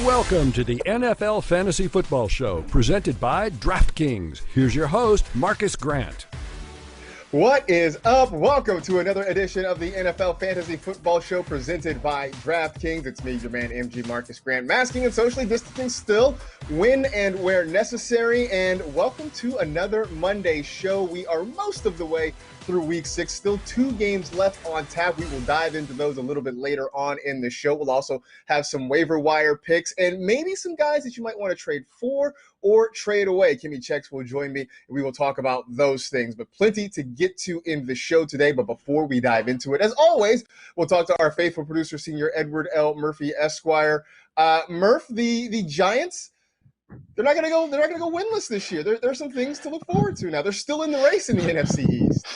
Welcome to the NFL Fantasy Football Show, presented by DraftKings. Here's your host, Marcus Grant. What is up? Welcome to another edition of the NFL Fantasy Football Show presented by DraftKings. It's me, your man, MG Marcus Grant, masking and socially distancing still, when and where necessary. And welcome to another Monday show. We are most of the way through week 6, still 2 games left on tap. We will dive into those a little bit later on in the show. We'll also have some waiver wire picks and maybe some guys that you might want to trade for or trade away. Kimmy Checks will join me and we will talk about those things, but plenty to get to in the show today. But before we dive into it, as always, we'll talk to our faithful producer, Senior Edward L. Murphy, Esquire. Murph, the Giants, they're not gonna go winless this year. There's some things to look forward to now. They're still in the race in the NFC East.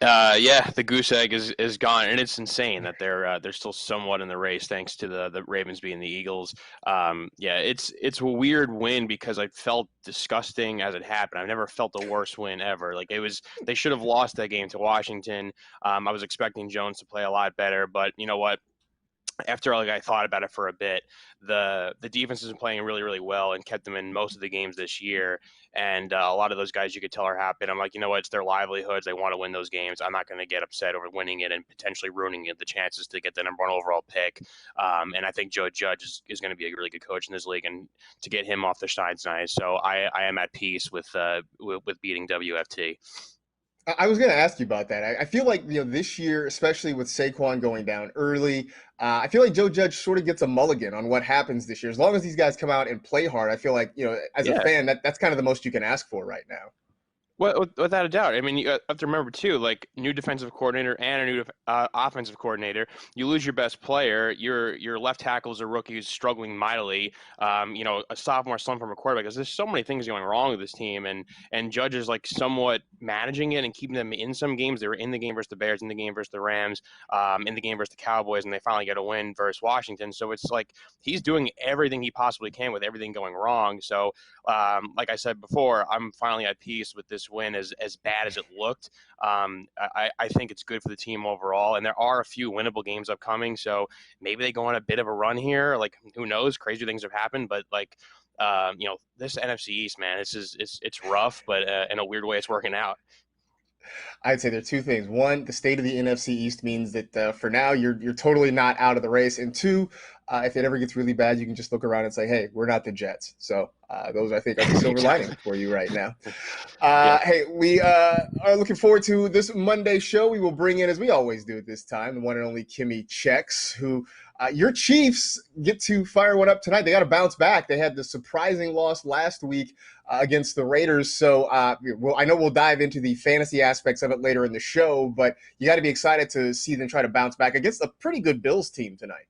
Yeah, the goose egg is gone, and it's insane that they're still somewhat in the race thanks to the Ravens being the Eagles. Yeah, it's a weird win because I felt disgusting as it happened. I've never felt the worst win ever. Like, they should have lost that game to Washington. I was expecting Jones to play a lot better, but you know what? After I thought about it for a bit, the defense has been playing really, really well and kept them in most of the games this year. And a lot of those guys you could tell are happy. I'm like, you know what? It's their livelihoods. They want to win those games. I'm not going to get upset over winning it and potentially ruining the chances to get the number 1 overall pick. And I think Joe Judge is going to be a really good coach in this league, and to get him off the side's nice. So I am at peace with beating WFT. I was going to ask you about that. I feel like, this year, especially with Saquon going down early, I feel like Joe Judge sort of gets a mulligan on what happens this year. As long as these guys come out and play hard, I feel like, as a fan, that's kind of the most you can ask for right now. Well, without a doubt. I mean, you have to remember, too, like, new defensive coordinator and a new offensive coordinator. You lose your best player. Your left tackle is a rookie who's struggling mightily. A sophomore slump from a quarterback. Because there's so many things going wrong with this team. And Judge is, like, somewhat managing it and keeping them in some games. They were in the game versus the Bears, in the game versus the Rams, in the game versus the Cowboys, and they finally get a win versus Washington. So it's like he's doing everything he possibly can with everything going wrong. So, like I said before, I'm finally at peace with this win, as bad as it looked. I think it's good for the team overall, and there are a few winnable games upcoming, so maybe they go on a bit of a run here. Like, who knows? Crazy things have happened, but this NFC East, man, it's rough, but in a weird way, it's working out. I'd say there are 2 things. 1, the state of the NFC East means that for now you're totally not out of the race. And 2, if it ever gets really bad, you can just look around and say, hey, we're not the Jets. So those, I think, are the silver lining for you right now. Hey, we are looking forward to this Monday show. We will bring in, as we always do at this time, the one and only Kimmy Checks, who your Chiefs get to fire one up tonight. They got to bounce back. They had the surprising loss last week against the Raiders. So I know we'll dive into the fantasy aspects of it later in the show, but you got to be excited to see them try to bounce back against a pretty good Bills team tonight.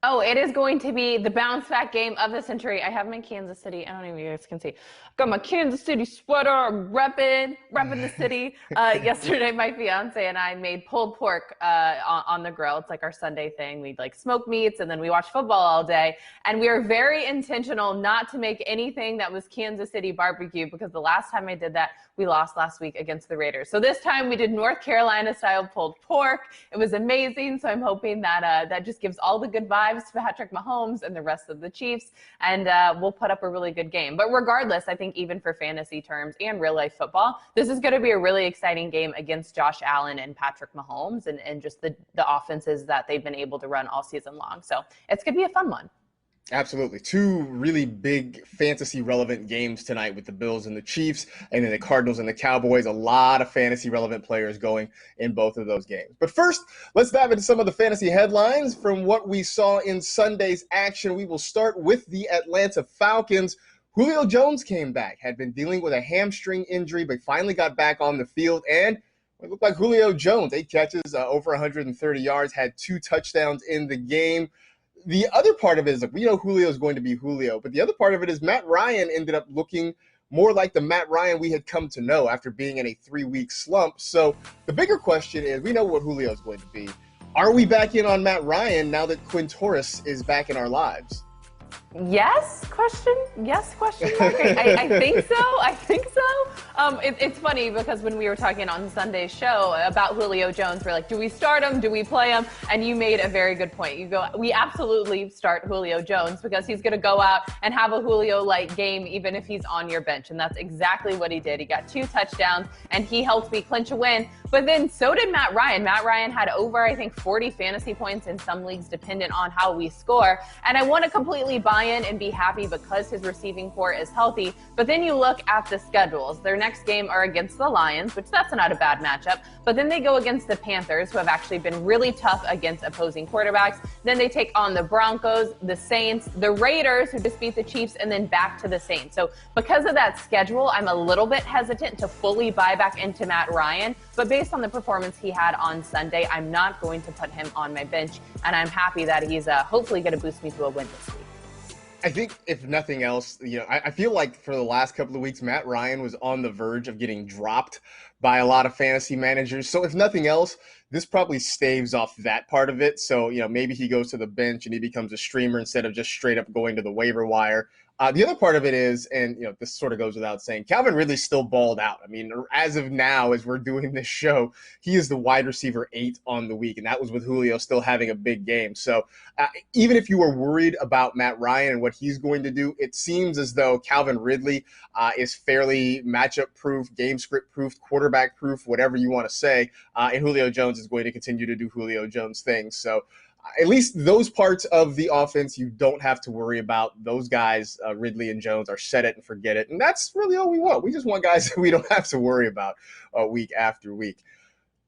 Oh, it is going to be the bounce back game of the century. I have them in Kansas City. I don't even know if you guys can see. Got my Kansas City sweater, repping the city. Yesterday, my fiance and I made pulled pork on the grill. It's like our Sunday thing. We'd smoke meats, and then we watch football all day. And we are very intentional not to make anything that was Kansas City barbecue, because the last time I did that, we lost last week against the Raiders. So this time we did North Carolina style pulled pork. It was amazing. So I'm hoping that that just gives all the good vibes to Patrick Mahomes and the rest of the Chiefs, and we'll put up a really good game. But regardless, I think even for fantasy terms and real life football, this is going to be a really exciting game against Josh Allen and Patrick Mahomes, and just the offenses that they've been able to run all season long. So it's going to be a fun one. Absolutely. 2 really big fantasy relevant games tonight with the Bills and the Chiefs, and then the Cardinals and the Cowboys. A lot of fantasy relevant players going in both of those games. But first, let's dive into some of the fantasy headlines from what we saw in Sunday's action. We will start with the Atlanta Falcons. Julio Jones came back, had been dealing with a hamstring injury, but finally got back on the field, and it looked like Julio Jones, 8 catches, over 130 yards, had 2 touchdowns in the game. The other part of it is, we know Julio is going to be Julio, but the other part of it is Matt Ryan ended up looking more like the Matt Ryan we had come to know after being in a 3-week slump. So the bigger question is, we know what Julio is going to be. Are we back in on Matt Ryan now that Quinn Torres is back in our lives? Yes? Yes? Question mark? I think so. I think so. It's funny because when we were talking on Sunday's show about Julio Jones, we're like, do we start him? Do we play him? And you made a very good point. We absolutely start Julio Jones because he's going to go out and have a Julio-like game even if he's on your bench. And that's exactly what he did. He got 2 touchdowns and he helped me clinch a win. But then so did Matt Ryan. Matt Ryan had over, I think, 40 fantasy points in some leagues, dependent on how we score. And I want to completely buy in and be happy because his receiving core is healthy. But then you look at the schedules. Their next game are against the Lions, which that's not a bad matchup. But then they go against the Panthers, who have actually been really tough against opposing quarterbacks. Then they take on the Broncos, the Saints, the Raiders, who just beat the Chiefs, and then back to the Saints. So because of that schedule, I'm a little bit hesitant to fully buy back into Matt Ryan. But based on the performance he had on Sunday, I'm not going to put him on my bench. And I'm happy that he's hopefully going to boost me to a win this week. I think if nothing else, I feel like for the last couple of weeks, Matt Ryan was on the verge of getting dropped by a lot of fantasy managers. So if nothing else, this probably staves off that part of it. So, maybe he goes to the bench and he becomes a streamer instead of just straight up going to the waiver wire. The other part of it is, and this sort of goes without saying, Calvin Ridley still balled out. I mean, as of now, as we're doing this show, he is the wide receiver 8 on the week, and that was with Julio still having a big game. So even if you were worried about Matt Ryan and what he's going to do, it seems as though Calvin Ridley is fairly matchup-proof, game script-proof, quarterback-proof, whatever you want to say, and Julio Jones is going to continue to do Julio Jones things. So at least those parts of the offense you don't have to worry about. Those guys, Ridley and Jones, are set it and forget it. And that's really all we want. We just want guys that we don't have to worry about week after week.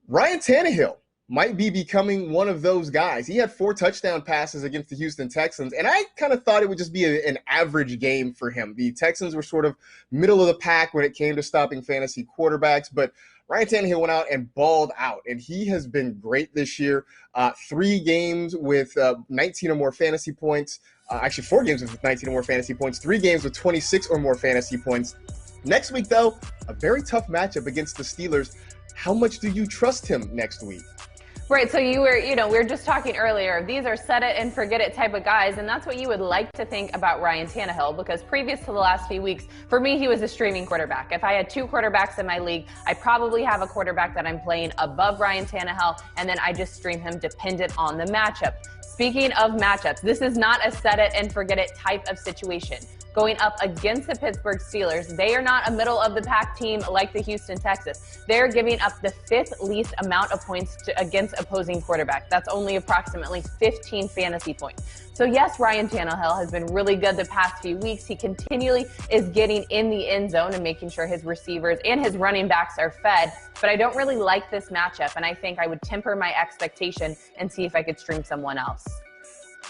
Ryan Tannehill might be becoming one of those guys. He had 4 touchdown passes against the Houston Texans, and I kind of thought it would just be an average game for him. The Texans were sort of middle of the pack when it came to stopping fantasy quarterbacks, but Ryan Tannehill went out and balled out, and he has been great this year. 3 games with 19 or more fantasy points. Actually, 4 games with 19 or more fantasy points. 3 games with 26 or more fantasy points. Next week, though, a very tough matchup against the Steelers. How much do you trust him next week? Right, so we were just talking earlier, these are set it and forget it type of guys, and that's what you would like to think about Ryan Tannehill, because previous to the last few weeks, for me, he was a streaming quarterback. If I had 2 quarterbacks in my league, I probably have a quarterback that I'm playing above Ryan Tannehill, and then I just stream him dependent on the matchup. Speaking of matchups, this is not a set it and forget it type of situation. Going up against the Pittsburgh Steelers, they are not a middle-of-the-pack team like the Houston Texans. They're giving up the 5th least amount of points against opposing quarterbacks. That's only approximately 15 fantasy points. So yes, Ryan Tannehill has been really good the past few weeks. He continually is getting in the end zone and making sure his receivers and his running backs are fed. But I don't really like this matchup, and I think I would temper my expectation and see if I could stream someone else.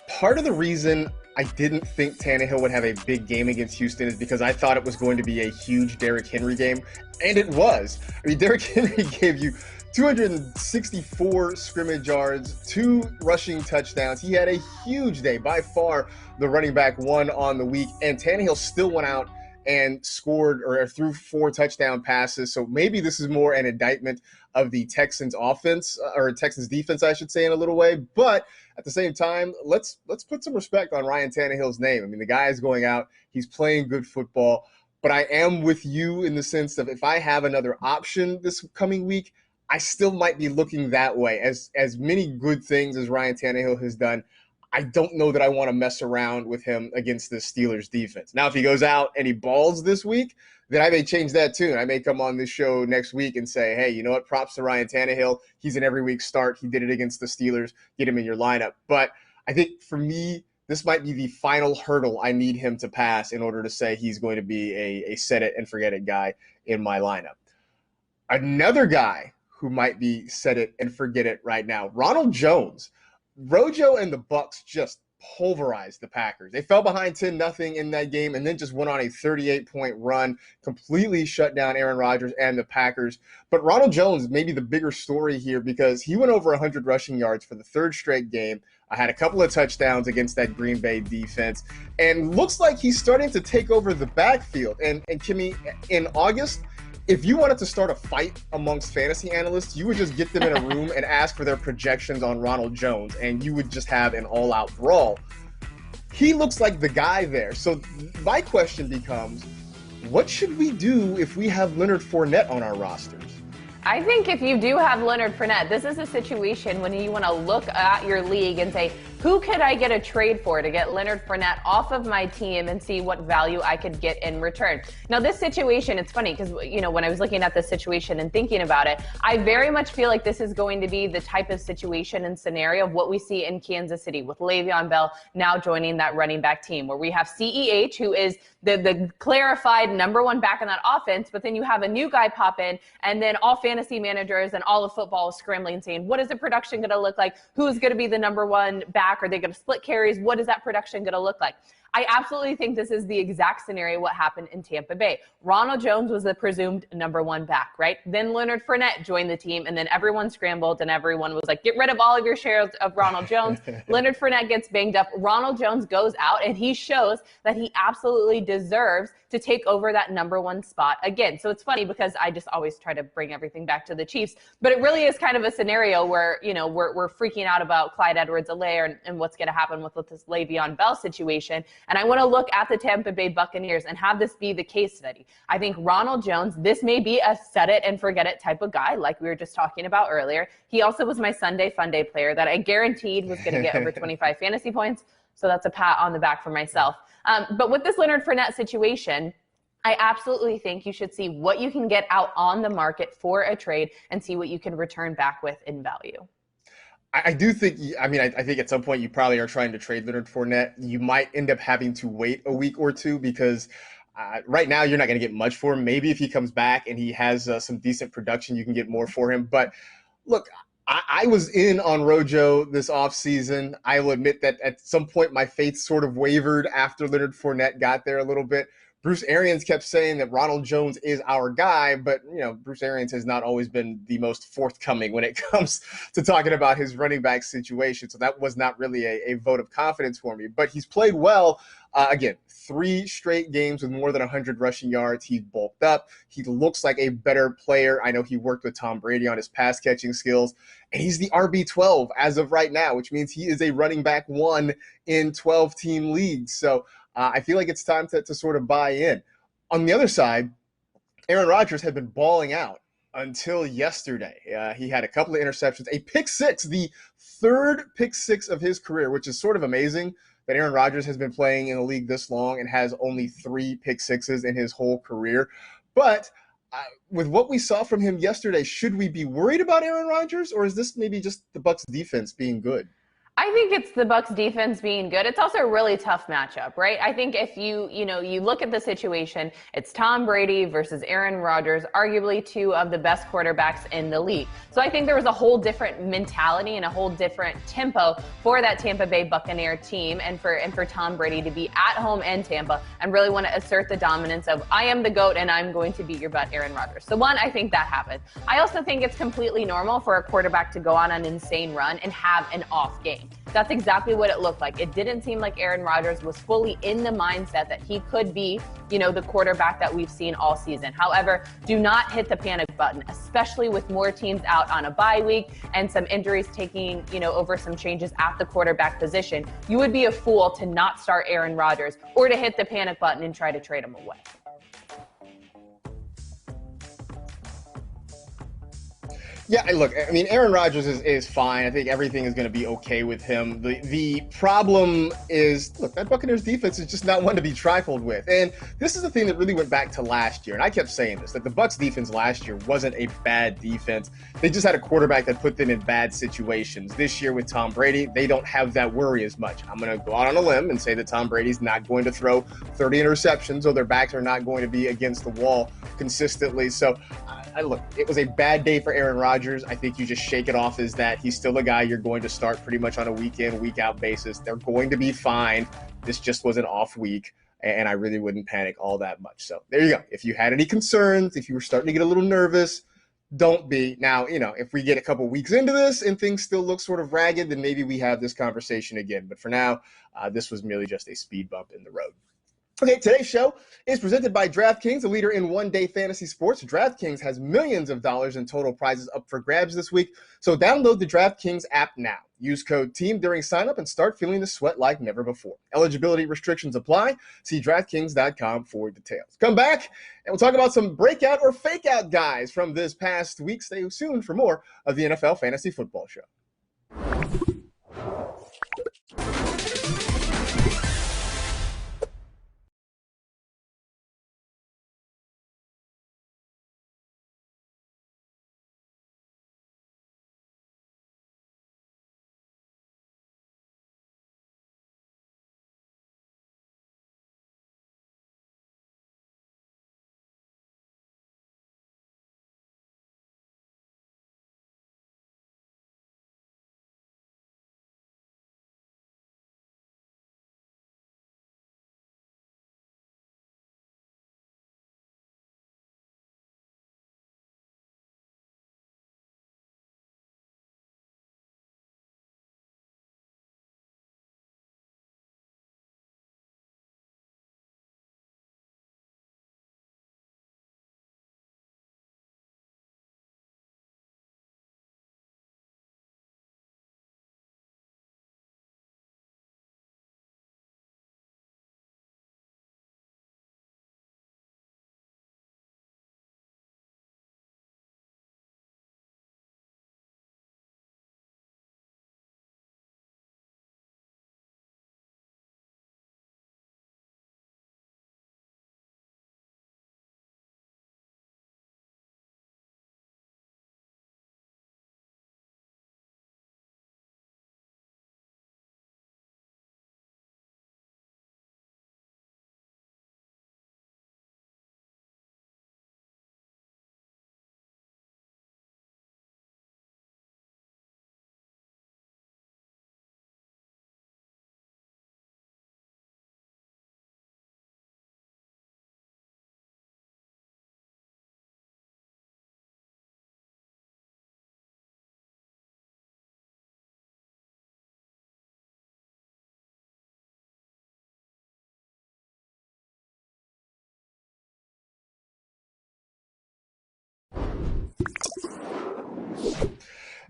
Part of the reason I didn't think Tannehill would have a big game against Houston is because I thought it was going to be a huge Derrick Henry game, and it was. I mean, Derrick Henry gave you 264 scrimmage yards, 2 rushing touchdowns. He had a huge day, by far the running back 1 on the week, and Tannehill still went out and scored or threw 4 touchdown passes. So maybe this is more an indictment of the Texans offense, or Texans defense, I should say, in a little way. But at the same time, let's put some respect on Ryan Tannehill's name. I mean, the guy is going out, he's playing good football. But I am with you in the sense of if I have another option this coming week, I still might be looking that way. As many good things as Ryan Tannehill has done, I don't know that I want to mess around with him against the Steelers defense. Now, if he goes out and he balls this week, then I may change that tune. I may come on this show next week and say, hey, you know what? Props to Ryan Tannehill. He's an every week start. He did it against the Steelers. Get him in your lineup. But I think for me, this might be the final hurdle I need him to pass in order to say he's going to be a set it and forget it guy in my lineup. Another guy who might be set it and forget it right now, Ronald Jones. Rojo and the Bucs just pulverized the Packers. They fell behind 10-0 in that game and then just went on a 38-point run, completely shut down Aaron Rodgers and the Packers. But Ronald Jones may be the bigger story here because he went over 100 rushing yards for the 3rd straight game. I had a couple of touchdowns against that Green Bay defense, and looks like he's starting to take over the backfield. And Kimmy, in August, if you wanted to start a fight amongst fantasy analysts, you would just get them in a room and ask for their projections on Ronald Jones, and you would just have an all-out brawl. he looks like the guy there. So my question becomes, what should we do if we have Leonard Fournette on our rosters? I think if you do have Leonard Fournette, this is a situation when you want to look at your league and say, who could I get a trade for to get Leonard Fournette off of my team and see what value I could get in return? Now, this situation, it's funny because, when I was looking at this situation and thinking about it, I very much feel like this is going to be the type of situation and scenario of what we see in Kansas City with Le'Veon Bell now joining that running back team, where we have CEH, who is the clarified number one back in that offense, but then you have a new guy pop in, and then all fantasy managers and all of football is scrambling saying, what is the production going to look like? Who's going to be the number one back? Are they going to split carries? What is that production going to look like? I absolutely think this is the exact scenario what happened in Tampa Bay. Ronald Jones was the presumed number one back, right? Then Leonard Fournette joined the team, and then everyone scrambled, and everyone was like, get rid of all of your shares of Ronald Jones. Leonard Fournette gets banged up. Ronald Jones goes out, and he shows that he absolutely deserves to take over that number one spot again. So it's funny because I just always try to bring everything back to the Chiefs, but it really is kind of a scenario where, we're freaking out about Clyde Edwards-Helaire and what's going to happen with this Le'Veon Bell situation. And I want to look at the Tampa Bay Buccaneers and have this be the case study. I think Ronald Jones, this may be a set it and forget it type of guy, like we were just talking about earlier. He also was my Sunday Funday player that I guaranteed was going to get over 25 fantasy points. So that's a pat on the back for myself. But with this Leonard Fournette situation, I absolutely think you should see what you can get out on the market for a trade and see what you can return back with in value. I do think, I think at some point you probably are trying to trade Leonard Fournette. You might end up having to wait a week or two because right now you're not going to get much for him. Maybe if he comes back and he has some decent production, you can get more for him. But look, I was in on Rojo this offseason. I will admit that at some point my faith sort of wavered after Leonard Fournette got there a little bit. Bruce Arians kept saying that Ronald Jones is our guy, but Bruce Arians has not always been the most forthcoming when it comes to talking about his running back situation. So that was not really a vote of confidence for me. But he's played well. Again, 3 straight games with more than 100 rushing yards. He's bulked up. He looks like a better player. I know he worked with Tom Brady on his pass catching skills, and he's the RB12 as of right now, which means he is a running back 1 in 12-team leagues. So I feel like it's time to sort of buy in. On the other side, Aaron Rodgers had been balling out until yesterday. He had a couple of interceptions, a pick six, the 3rd pick six of his career, which is sort of amazing that Aaron Rodgers has been playing in the league this long and has only 3 pick sixes in his whole career. But with what we saw from him yesterday, should we be worried about Aaron Rodgers, or is this maybe just the Bucs defense being good? I think it's the Bucs defense being good. It's also a really tough matchup, right? I think if you look at the situation, it's Tom Brady versus Aaron Rodgers, arguably 2 of the best quarterbacks in the league. So I think there was a whole different mentality and a whole different tempo for that Tampa Bay Buccaneer team and for Tom Brady to be at home in Tampa and really want to assert the dominance of I am the GOAT and I'm going to beat your butt, Aaron Rodgers. So one, I think that happened. I also think it's completely normal for a quarterback to go on an insane run and have an off game. That's exactly what it looked like. It didn't seem like Aaron Rodgers was fully in the mindset that he could be, the quarterback that we've seen all season. However, do not hit the panic button, especially with more teams out on a bye week and some injuries taking, over some changes at the quarterback position. You would be a fool to not start Aaron Rodgers or to hit the panic button and try to trade him away. Yeah, look, Aaron Rodgers is fine. I think everything is going to be okay with him. The problem is, look, that Buccaneers defense is just not one to be trifled with. And this is the thing that really went back to last year. And I kept saying this, that the Bucs defense last year wasn't a bad defense. They just had a quarterback that put them in bad situations. This year with Tom Brady, they don't have that worry as much. I'm going to go out on a limb and say that Tom Brady's not going to throw 30 interceptions, or their backs are not going to be against the wall consistently. So, look, it was a bad day for Aaron Rodgers. I think you just shake it off as that he's still a guy you're going to start pretty much on a week-in, week-out basis. They're going to be fine. This just was an off week, and I really wouldn't panic all that much. So there you go. If you had any concerns, if you were starting to get a little nervous, don't be. Now, if we get a couple weeks into this and things still look sort of ragged, then maybe we have this conversation again. But for now, this was merely just a speed bump in the road. Okay, today's show is presented by DraftKings, a leader in one-day fantasy sports. DraftKings has millions of dollars in total prizes up for grabs this week, so download the DraftKings app now. Use code TEAM during signup and start feeling the sweat like never before. Eligibility restrictions apply. See DraftKings.com for details. Come back, and we'll talk about some breakout or fake out guys from this past week. Stay tuned for more of the NFL Fantasy Football Show.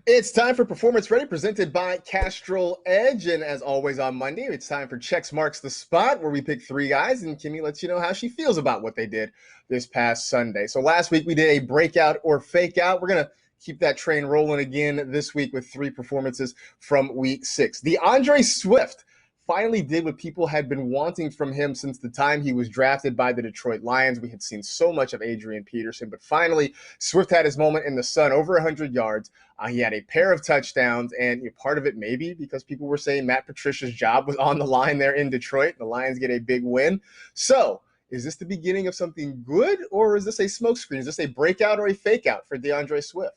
It's time for Performance Ready, presented by Castrol Edge. And as always on Monday, it's time for Checks Marks the Spot, where we pick three guys, and Kimmy lets you know how she feels about what they did this past Sunday. So last week we did a breakout or fake out. We're going to keep that train rolling again this week with three performances from week 6. DAndre Swift finally did what people had been wanting from him since the time he was drafted by the Detroit Lions. We had seen so much of Adrian Peterson, but finally Swift had his moment in the sun, over 100 yards. He had a pair of touchdowns, and part of it maybe because people were saying Matt Patricia's job was on the line there in Detroit. The Lions get a big win. So is this the beginning of something good, or is this a smokescreen? Is this a breakout or a fake out for DAndre Swift?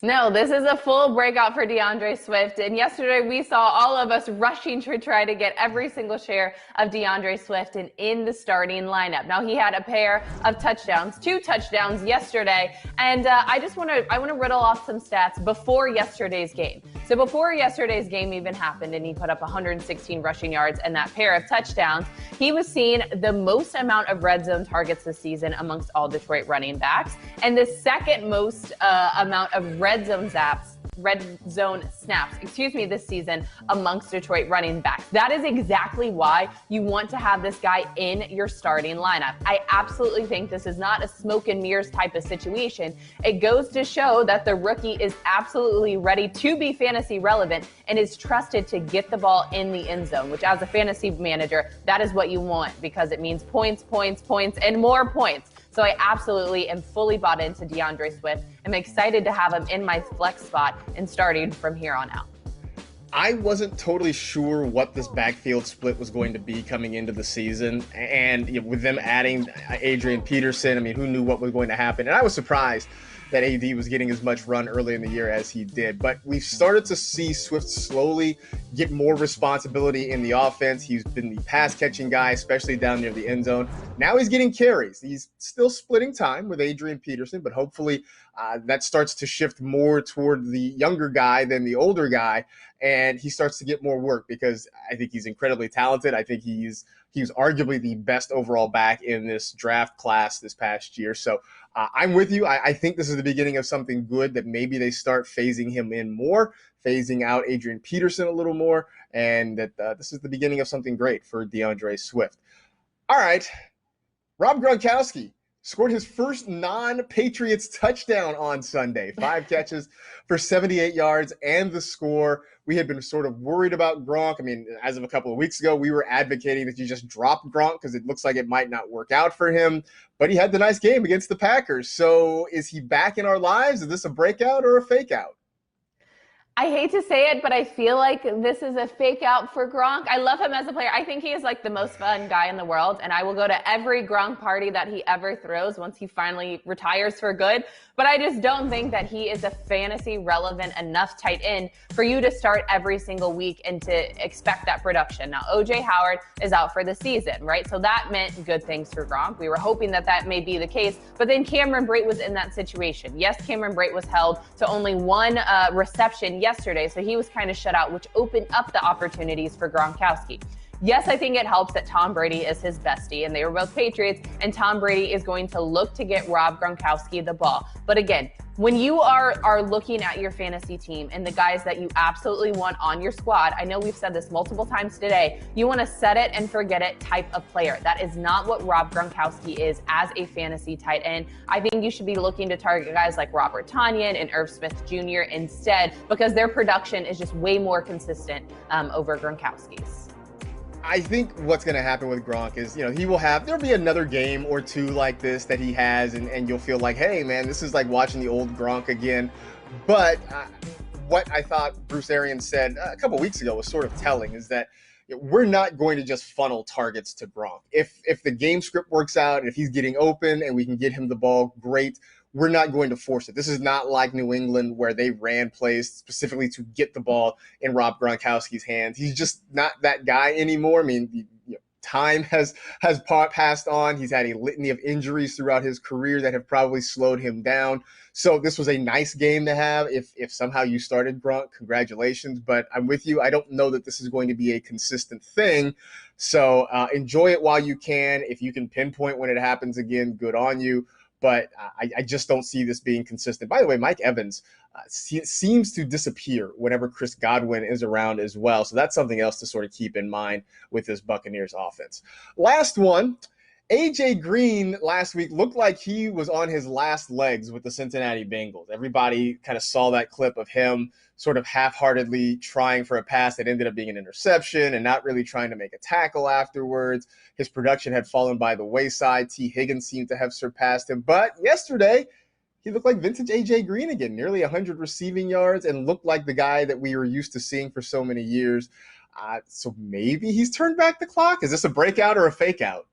No, this is a full breakout for DAndre Swift. And yesterday we saw all of us rushing to try to get every single share of DAndre Swift in the starting lineup. Now, he had a pair of touchdowns, 2 touchdowns yesterday. And I want to riddle off some stats before yesterday's game. So before yesterday's game even happened and he put up 116 rushing yards and that pair of touchdowns, he was seeing the most amount of red zone targets this season amongst all Detroit running backs, and the second most amount of red zone snaps, this season amongst Detroit running backs. That is exactly why you want to have this guy in your starting lineup. I absolutely think this is not a smoke and mirrors type of situation. It goes to show that the rookie is absolutely ready to be fantasy relevant and is trusted to get the ball in the end zone, which as a fantasy manager, that is what you want because it means points, and more points. So I absolutely am fully bought into DAndre Swift. I'm excited to have him in my flex spot and starting from here on out. I wasn't totally sure what this backfield split was going to be coming into the season. And with them adding Adrian Peterson, who knew what was going to happen? And I was surprised that AD was getting as much run early in the year as he did. But we've started to see Swift slowly get more responsibility in the offense. He's been the pass-catching guy, especially down near the end zone. Now he's getting carries. He's still splitting time with Adrian Peterson, but hopefully that starts to shift more toward the younger guy than the older guy, and he starts to get more work because I think he's incredibly talented. I think he's arguably the best overall back in this draft class this past year. So I'm with you. I think this is the beginning of something good, that maybe they start phasing him in more, phasing out Adrian Peterson a little more, and that this is the beginning of something great for DAndre Swift. All right, Rob Gronkowski scored his first non-Patriots touchdown on Sunday. 5 catches for 78 yards and the score. We had been sort of worried about Gronk. I mean, as of a couple of weeks ago, we were advocating that you just drop Gronk because it looks like it might not work out for him. But he had the nice game against the Packers. So is he back in our lives? Is this a breakout or a fake out? I hate to say it, but I feel like this is a fake out for Gronk. I love him as a player. I think he is like the most fun guy in the world, and I will go to every Gronk party that he ever throws once he finally retires for good. But I just don't think that he is a fantasy relevant enough tight end for you to start every single week and to expect that production. Now, OJ Howard is out for the season, right? So that meant good things for Gronk. We were hoping that that may be the case, but then Cameron Brate was in that situation. Yes, Cameron Brate was held to only one reception yesterday, so he was kind of shut out, which opened up the opportunities for Gronkowski. Yes, I think it helps that Tom Brady is his bestie, and they were both Patriots, and Tom Brady is going to look to get Rob Gronkowski the ball. But again, when you are looking at your fantasy team and the guys that you absolutely want on your squad, I know we've said this multiple times today, you want to set it and forget it type of player. That is not what Rob Gronkowski is as a fantasy tight end. I think you should be looking to target guys like Robert Tonyan and Irv Smith Jr. instead, because their production is just way more consistent over Gronkowski's. I think what's going to happen with Gronk is, there'll be another game or two like this that he has, and you'll feel like, hey, man, this is like watching the old Gronk again. But what I thought Bruce Arians said a couple weeks ago was sort of telling, is that we're not going to just funnel targets to Gronk. If the game script works out, and if he's getting open and we can get him the ball, great. We're not going to force it. This is not like New England, where they ran plays specifically to get the ball in Rob Gronkowski's hands. He's just not that guy anymore. I mean, time has passed on. He's had a litany of injuries throughout his career that have probably slowed him down. So this was a nice game to have. If somehow you started Gronk, congratulations. But I'm with you. I don't know that this is going to be a consistent thing. So enjoy it while you can. If you can pinpoint when it happens again, good on you. But I just don't see this being consistent. By the way, Mike Evans seems to disappear whenever Chris Godwin is around as well. So that's something else to sort of keep in mind with this Buccaneers offense. Last one, A.J. Green last week looked like he was on his last legs with the Cincinnati Bengals. Everybody kind of saw that clip of him sort of half-heartedly trying for a pass that ended up being an interception and not really trying to make a tackle afterwards. His production had fallen by the wayside. T. Higgins seemed to have surpassed him. But yesterday, he looked like vintage A.J. Green again, nearly 100 receiving yards, and looked like the guy that we were used to seeing for so many years. So maybe he's turned back the clock. Is this a breakout or a fake out?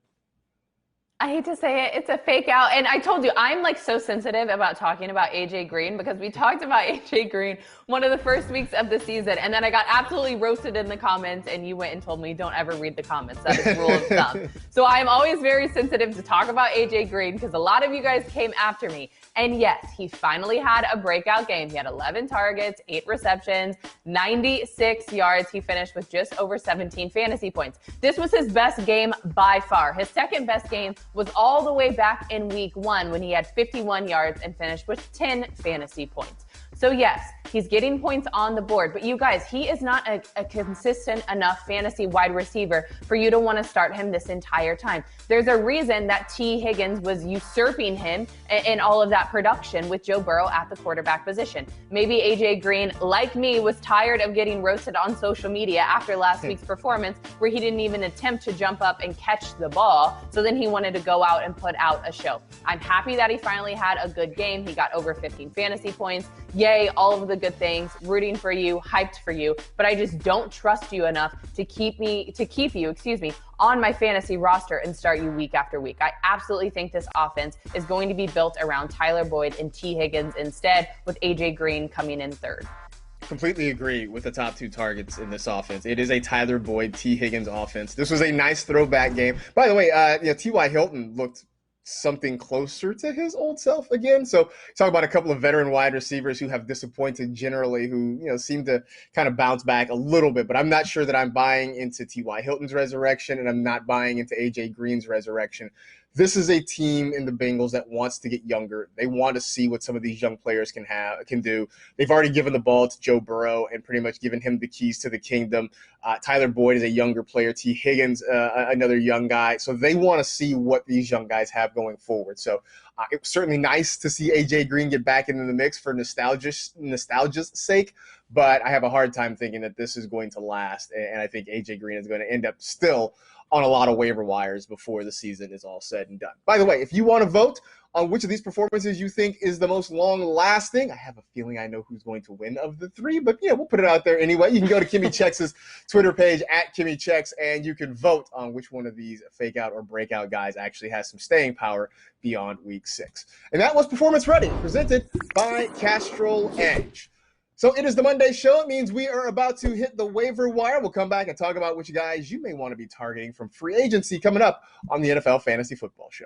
I hate to say it, it's a fake out. And I told you, I'm like so sensitive about talking about AJ Green, because we talked about AJ Green one of the first weeks of the season, and then I got absolutely roasted in the comments, and you went and told me don't ever read the comments. That is rule of thumb. So I'm always very sensitive to talk about AJ Green, because a lot of you guys came after me. And yes, he finally had a breakout game. He had 11 targets, 8 receptions, 96 yards. He finished with just over 17 fantasy points. This was his best game by far. His second best game was all the way back in week 1, when he had 51 yards and finished with 10 fantasy points. So yes, he's getting points on the board, but you guys, he is not a consistent enough fantasy wide receiver for you to want to start him this entire time. There's a reason that T. Higgins was usurping him in all of that production with Joe Burrow at the quarterback position. Maybe AJ Green, like me, was tired of getting roasted on social media after last week's performance, where he didn't even attempt to jump up and catch the ball. So then he wanted to go out and put out a show. I'm happy that he finally had a good game. He got over 15 fantasy points. Yay, all of the good things, rooting for you, hyped for you, but I just don't trust you enough to keep you on my fantasy roster and start you week after week. I absolutely think this offense is going to be built around Tyler Boyd and T. Higgins instead, with AJ Green coming in third. Completely agree with the top 2 targets in this offense. It is a Tyler Boyd, T. Higgins offense. This was a nice throwback game. By the way, T.Y. Hilton looked something closer to his old self again. So talk about a couple of veteran wide receivers who have disappointed generally, who seem to kind of bounce back a little bit. But I'm not sure that I'm buying into T.Y. Hilton's resurrection, and I'm not buying into A.J. Green's resurrection. this is a team in the Bengals that wants to get younger. They want to see what some of these young players can do. They've already given the ball to Joe Burrow and pretty much given him the keys to the kingdom. Tyler Boyd is a younger player. T. Higgins, another young guy. So they want to see what these young guys have going forward. So it was certainly nice to see A.J. Green get back into the mix for nostalgia's sake, but I have a hard time thinking that this is going to last, and I think A.J. Green is going to end up still on a lot of waiver wires before the season is all said and done. By the way, if you want to vote on which of these performances you think is the most long-lasting, I have a feeling I know who's going to win of the three, but we'll put it out there anyway. You can go to Kimmy Checks' Twitter page, @KimmyChecks, and you can vote on which one of these fake-out or breakout guys actually has some staying power beyond Week 6. And that was Performance Ready, presented by Castrol Edge. So it is the Monday show. It means we are about to hit the waiver wire. We'll come back and talk about which guys you may want to be targeting from free agency coming up on the NFL Fantasy Football Show.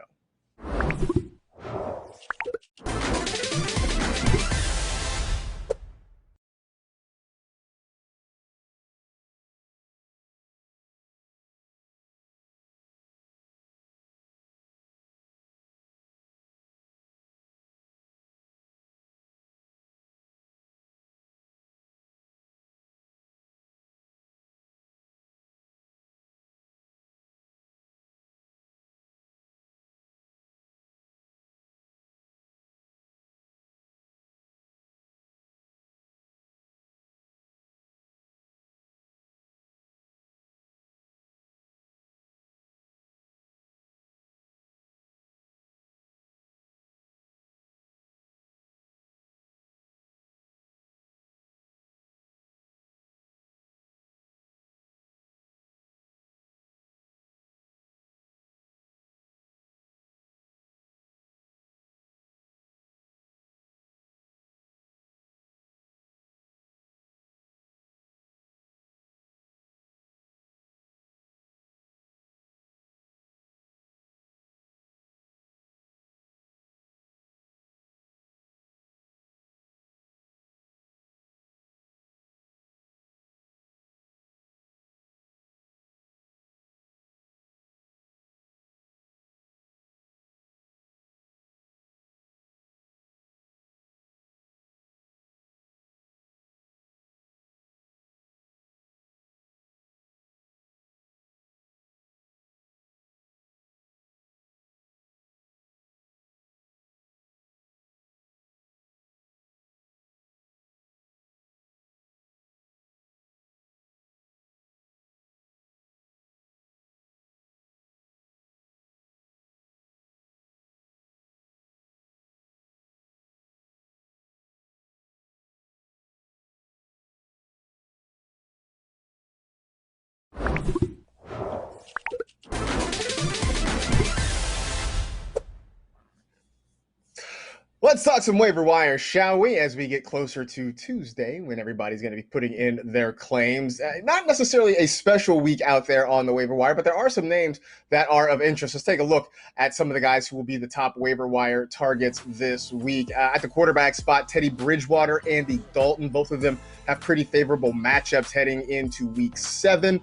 Let's talk some waiver wire, shall we, as we get closer to Tuesday when everybody's going to be putting in their claims. Not necessarily a special week out there on the waiver wire, but there are some names that are of interest. Let's take a look at some of the guys who will be the top waiver wire targets this week. At the quarterback spot, Teddy Bridgewater, Andy Dalton, both of them have pretty favorable matchups heading into Week 7.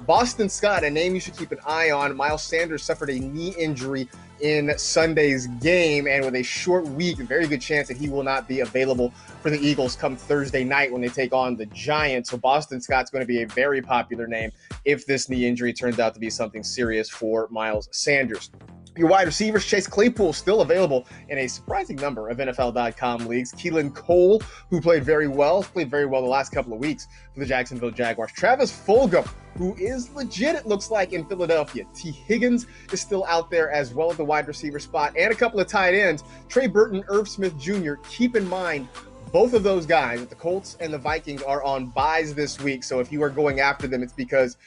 Boston Scott, a name you should keep an eye on. Miles Sanders suffered a knee injury in Sunday's game, and with a short week, a very good chance that he will not be available for the Eagles come Thursday night when they take on the Giants. So Boston Scott's going to be a very popular name if this knee injury turns out to be something serious for Miles Sanders. Your wide receivers, Chase Claypool, still available in a surprising number of NFL.com leagues. Keelan Cole, who played very well the last couple of weeks for the Jacksonville Jaguars. Travis Fulgham, who is legit, it looks like, in Philadelphia. T. Higgins is still out there as well at the wide receiver spot, and a couple of tight ends. Trey Burton, Irv Smith Jr., keep in mind, both of those guys, the Colts and the Vikings, are on buys this week. So if you are going after them, it's because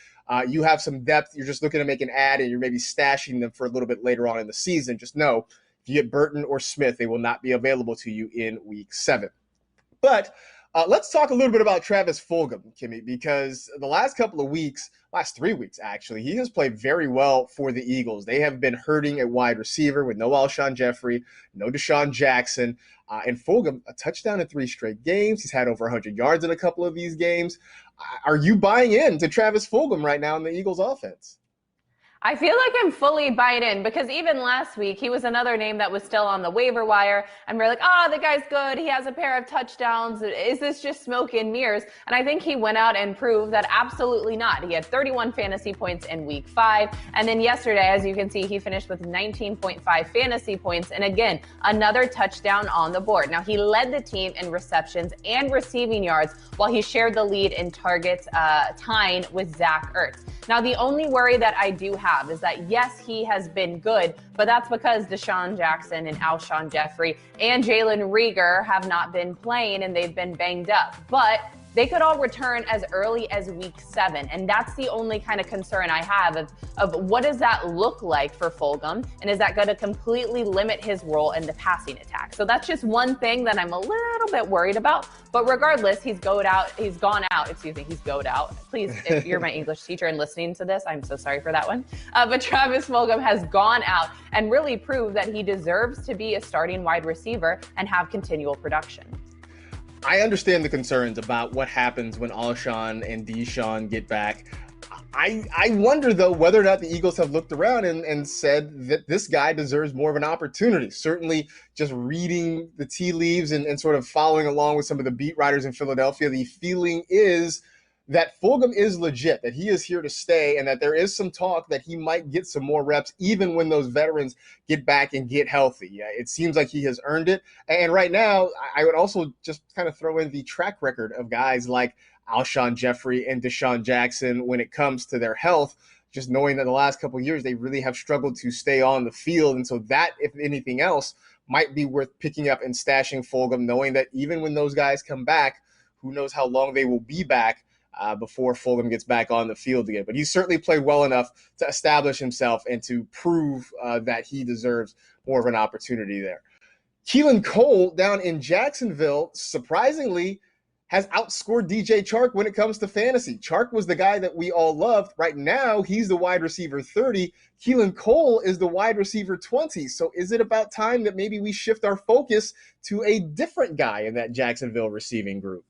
you have some depth. You're just looking to make an ad, and you're maybe stashing them for a little bit later on in the season. Just know, if you get Burton or Smith, they will not be available to you in Week 7. But let's talk a little bit about Travis Fulgham, Kimmy, because the last 3 weeks actually, he has played very well for the Eagles. They have been hurting at wide receiver with no Alshon Jeffrey, no Deshaun Jackson, and Fulgham, a touchdown in 3 straight games. He's had over 100 yards in a couple of these games. Are you buying in to Travis Fulgham right now in the Eagles offense? I feel like I'm fully buying in because even last week, he was another name that was still on the waiver wire. And we're like, the guy's good. He has a pair of touchdowns. Is this just smoke and mirrors? And I think he went out and proved that absolutely not. He had 31 fantasy points in week 5. And then yesterday, as you can see, he finished with 19.5 fantasy points. And again, another touchdown on the board. Now, he led the team in receptions and receiving yards while he shared the lead in targets, tying with Zach Ertz. Now, the only worry that I do have is that, yes, he has been good, but that's because Deshaun Jackson and Alshon Jeffrey and Jalen Reagor have not been playing and they've been banged up. But they could all return as early as week 7. And that's the only kind of concern I have of what does that look like for Fulgham? And is that going to completely limit his role in the passing attack? So that's just one thing that I'm a little bit worried about. But regardless, he's gone out. Please, if you're my English teacher and listening to this, I'm so sorry for that one. But Travis Fulgham has gone out and really proved that he deserves to be a starting wide receiver and have continual production. I understand the concerns about what happens when Alshon and Deshaun get back. I wonder, though, whether or not the Eagles have looked around and said that this guy deserves more of an opportunity. Certainly, just reading the tea leaves and sort of following along with some of the beat writers in Philadelphia, the feeling is that Fulgham is legit, that he is here to stay, and that there is some talk that he might get some more reps even when those veterans get back and get healthy. Yeah, it seems like he has earned it. And right now, I would also just kind of throw in the track record of guys like Alshon Jeffrey and Deshaun Jackson when it comes to their health, just knowing that the last couple of years they really have struggled to stay on the field. And so that, if anything else, might be worth picking up and stashing Fulgham, knowing that even when those guys come back, who knows how long they will be back before Fulgham gets back on the field again. But he's certainly played well enough to establish himself and to prove that he deserves more of an opportunity there. Keelan Cole down in Jacksonville, surprisingly, has outscored DJ Chark when it comes to fantasy. Chark was the guy that we all loved. Right now, he's the wide receiver 30. Keelan Cole is the wide receiver 20. So is it about time that maybe we shift our focus to a different guy in that Jacksonville receiving group?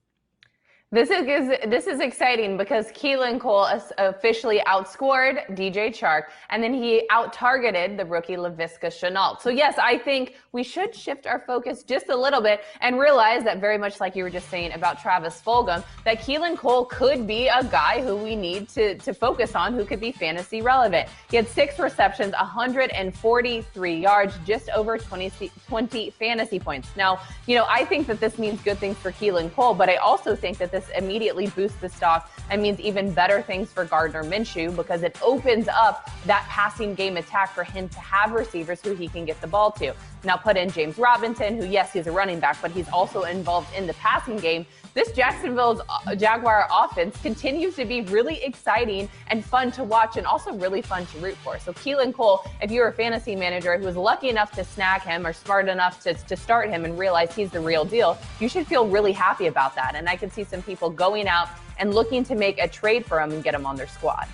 This is exciting because Keelan Cole officially outscored DJ Chark, and then he out-targeted the rookie Laviska Shenault. So yes, I think we should shift our focus just a little bit and realize that, very much like you were just saying about Travis Fulgham, that Keelan Cole could be a guy who we need to focus on, who could be fantasy relevant. He had 6 receptions, 143 yards, just over 20 fantasy points. Now, I think that this means good things for Keelan Cole, but I also think that this immediately boosts the stock and means even better things for Gardner Minshew, because it opens up that passing game attack for him to have receivers who he can get the ball to. Now put in James Robinson, who, yes, he's a running back, but he's also involved in the passing game. This Jacksonville's Jaguar offense continues to be really exciting and fun to watch, and also really fun to root for. So Keelan Cole, if you're a fantasy manager who was lucky enough to snag him or smart enough to start him and realize he's the real deal, you should feel really happy about that. And I could see some people going out and looking to make a trade for him and get him on their squad.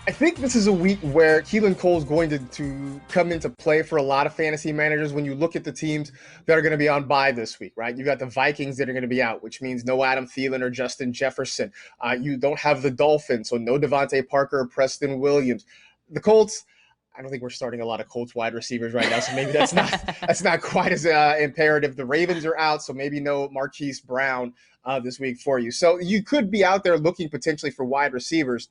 I think this is a week where Keelan Cole is going to come into play for a lot of fantasy managers when you look at the teams that are going to be on bye this week, right? You got the Vikings that are going to be out, which means no Adam Thielen or Justin Jefferson. You don't have the Dolphins, so no Devontae Parker or Preston Williams. The Colts, I don't think we're starting a lot of Colts wide receivers right now, so maybe that's not quite as imperative. The Ravens are out, so maybe no Marquise Brown this week for you. So you could be out there looking potentially for wide receivers.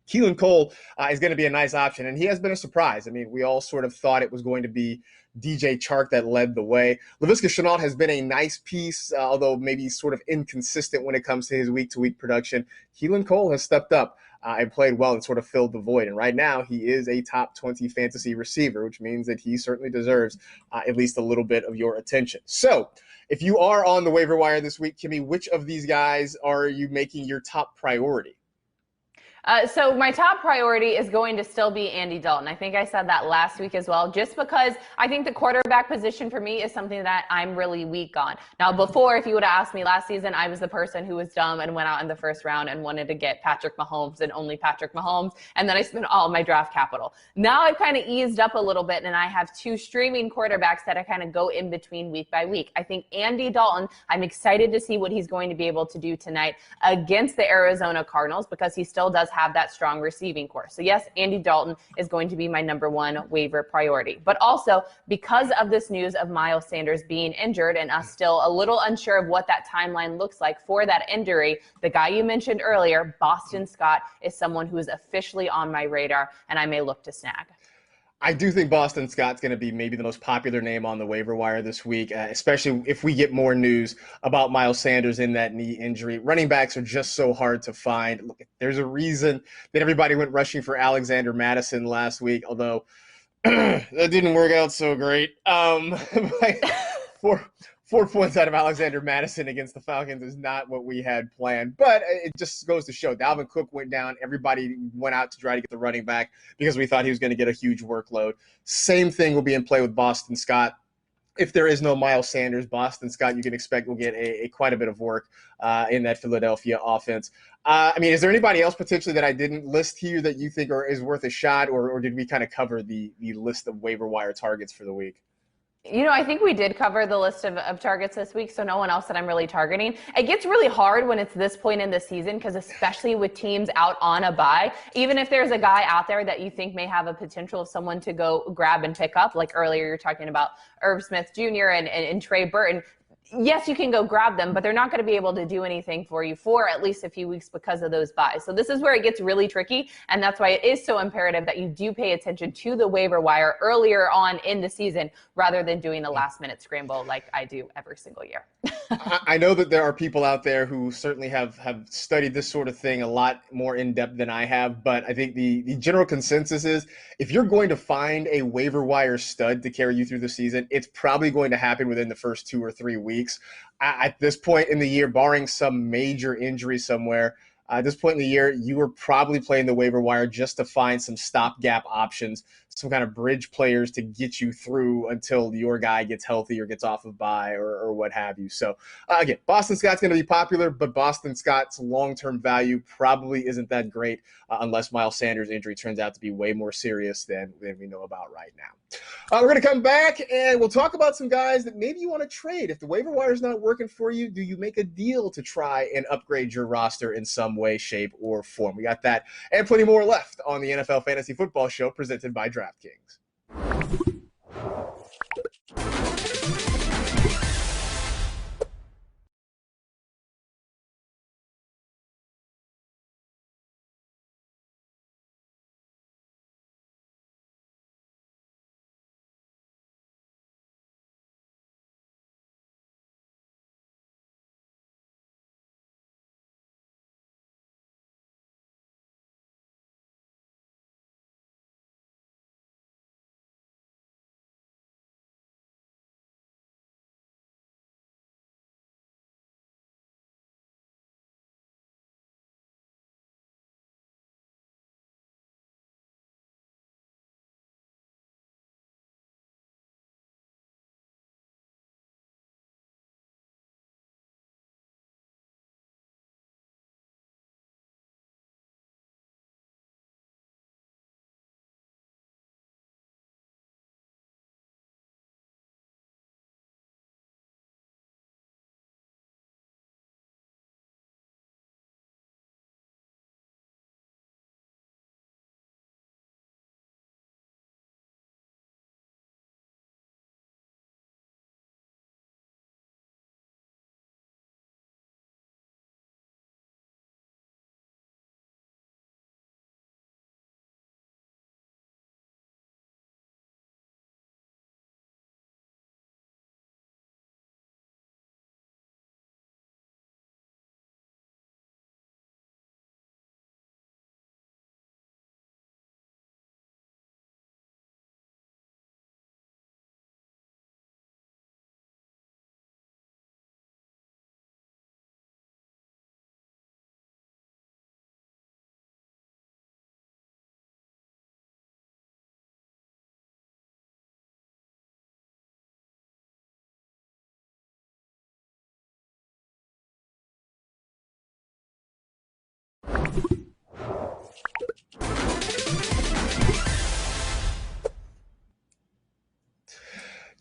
Keelan Cole is going to be a nice option, and he has been a surprise. I mean, we all sort of thought it was going to be DJ Chark that led the way. Laviska Shenault has been a nice piece, although maybe sort of inconsistent when it comes to his week-to-week production. Keelan Cole has stepped up and played well and sort of filled the void. And right now, he is a top 20 fantasy receiver, which means that he certainly deserves at least a little bit of your attention. So if you are on the waiver wire this week, Kimmy, which of these guys are you making your top priority? So my top priority is going to still be Andy Dalton. I think I said that last week as well, just because I think the quarterback position for me is something that I'm really weak on. Now, before, if you would have asked me last season, I was the person who was dumb and went out in the first round and wanted to get Patrick Mahomes and only Patrick Mahomes, and then I spent all of my draft capital. Now I've kind of eased up a little bit, and I have 2 streaming quarterbacks that I kind of go in between week by week. I think Andy Dalton, I'm excited to see what he's going to be able to do tonight against the Arizona Cardinals, because he still does have that strong receiving core. So yes, Andy Dalton is going to be my number one waiver priority. But also, because of this news of Miles Sanders being injured and us still a little unsure of what that timeline looks like for that injury, the guy you mentioned earlier, Boston Scott, is someone who is officially on my radar, and I may look to snag. I do think Boston Scott's going to be maybe the most popular name on the waiver wire this week, especially if we get more news about Miles Sanders in that knee injury. Running backs are just so hard to find. Look, there's a reason that everybody went rushing for Alexander Madison last week, although that didn't work out so great. Four points out of Alexander Madison against the Falcons is not what we had planned. But it just goes to show Dalvin Cook went down. Everybody went out to try to get the running back because we thought he was going to get a huge workload. Same thing will be in play with Boston Scott. If there is no Miles Sanders, Boston Scott, you can expect will get quite a bit of work in that Philadelphia offense. Is there anybody else potentially that I didn't list here that you think is worth a shot, or did we kind of cover the list of waiver wire targets for the week? I think we did cover the list of targets this week, so no one else that I'm really targeting. It gets really hard when it's this point in the season because especially with teams out on a bye, even if there's a guy out there that you think may have a potential of someone to go grab and pick up, like earlier you're talking about Irv Smith Jr. and Trey Burton. Yes, you can go grab them, but they're not going to be able to do anything for you for at least a few weeks because of those buys. So this is where it gets really tricky, and that's why it is so imperative that you do pay attention to the waiver wire earlier on in the season rather than doing a last-minute scramble like I do every single year. I know that there are people out there who certainly have studied this sort of thing a lot more in depth than I have, but I think the general consensus is if you're going to find a waiver wire stud to carry you through the season, it's probably going to happen within the first 2 or 3 weeks. At this point in the year, barring some major injury somewhere, at this point in the year, you are probably playing the waiver wire just to find some stopgap options, some kind of bridge players to get you through until your guy gets healthy or gets off of bye or what have you. So, again, Boston Scott's going to be popular, but Boston Scott's long-term value probably isn't that great unless Miles Sanders' injury turns out to be way more serious than we know about right now. We're going to come back, and we'll talk about some guys that maybe you want to trade. If the waiver wire is not working for you, do you make a deal to try and upgrade your roster in some way, shape, or form? We got that and plenty more left on the NFL Fantasy Football Show presented by DraftKings.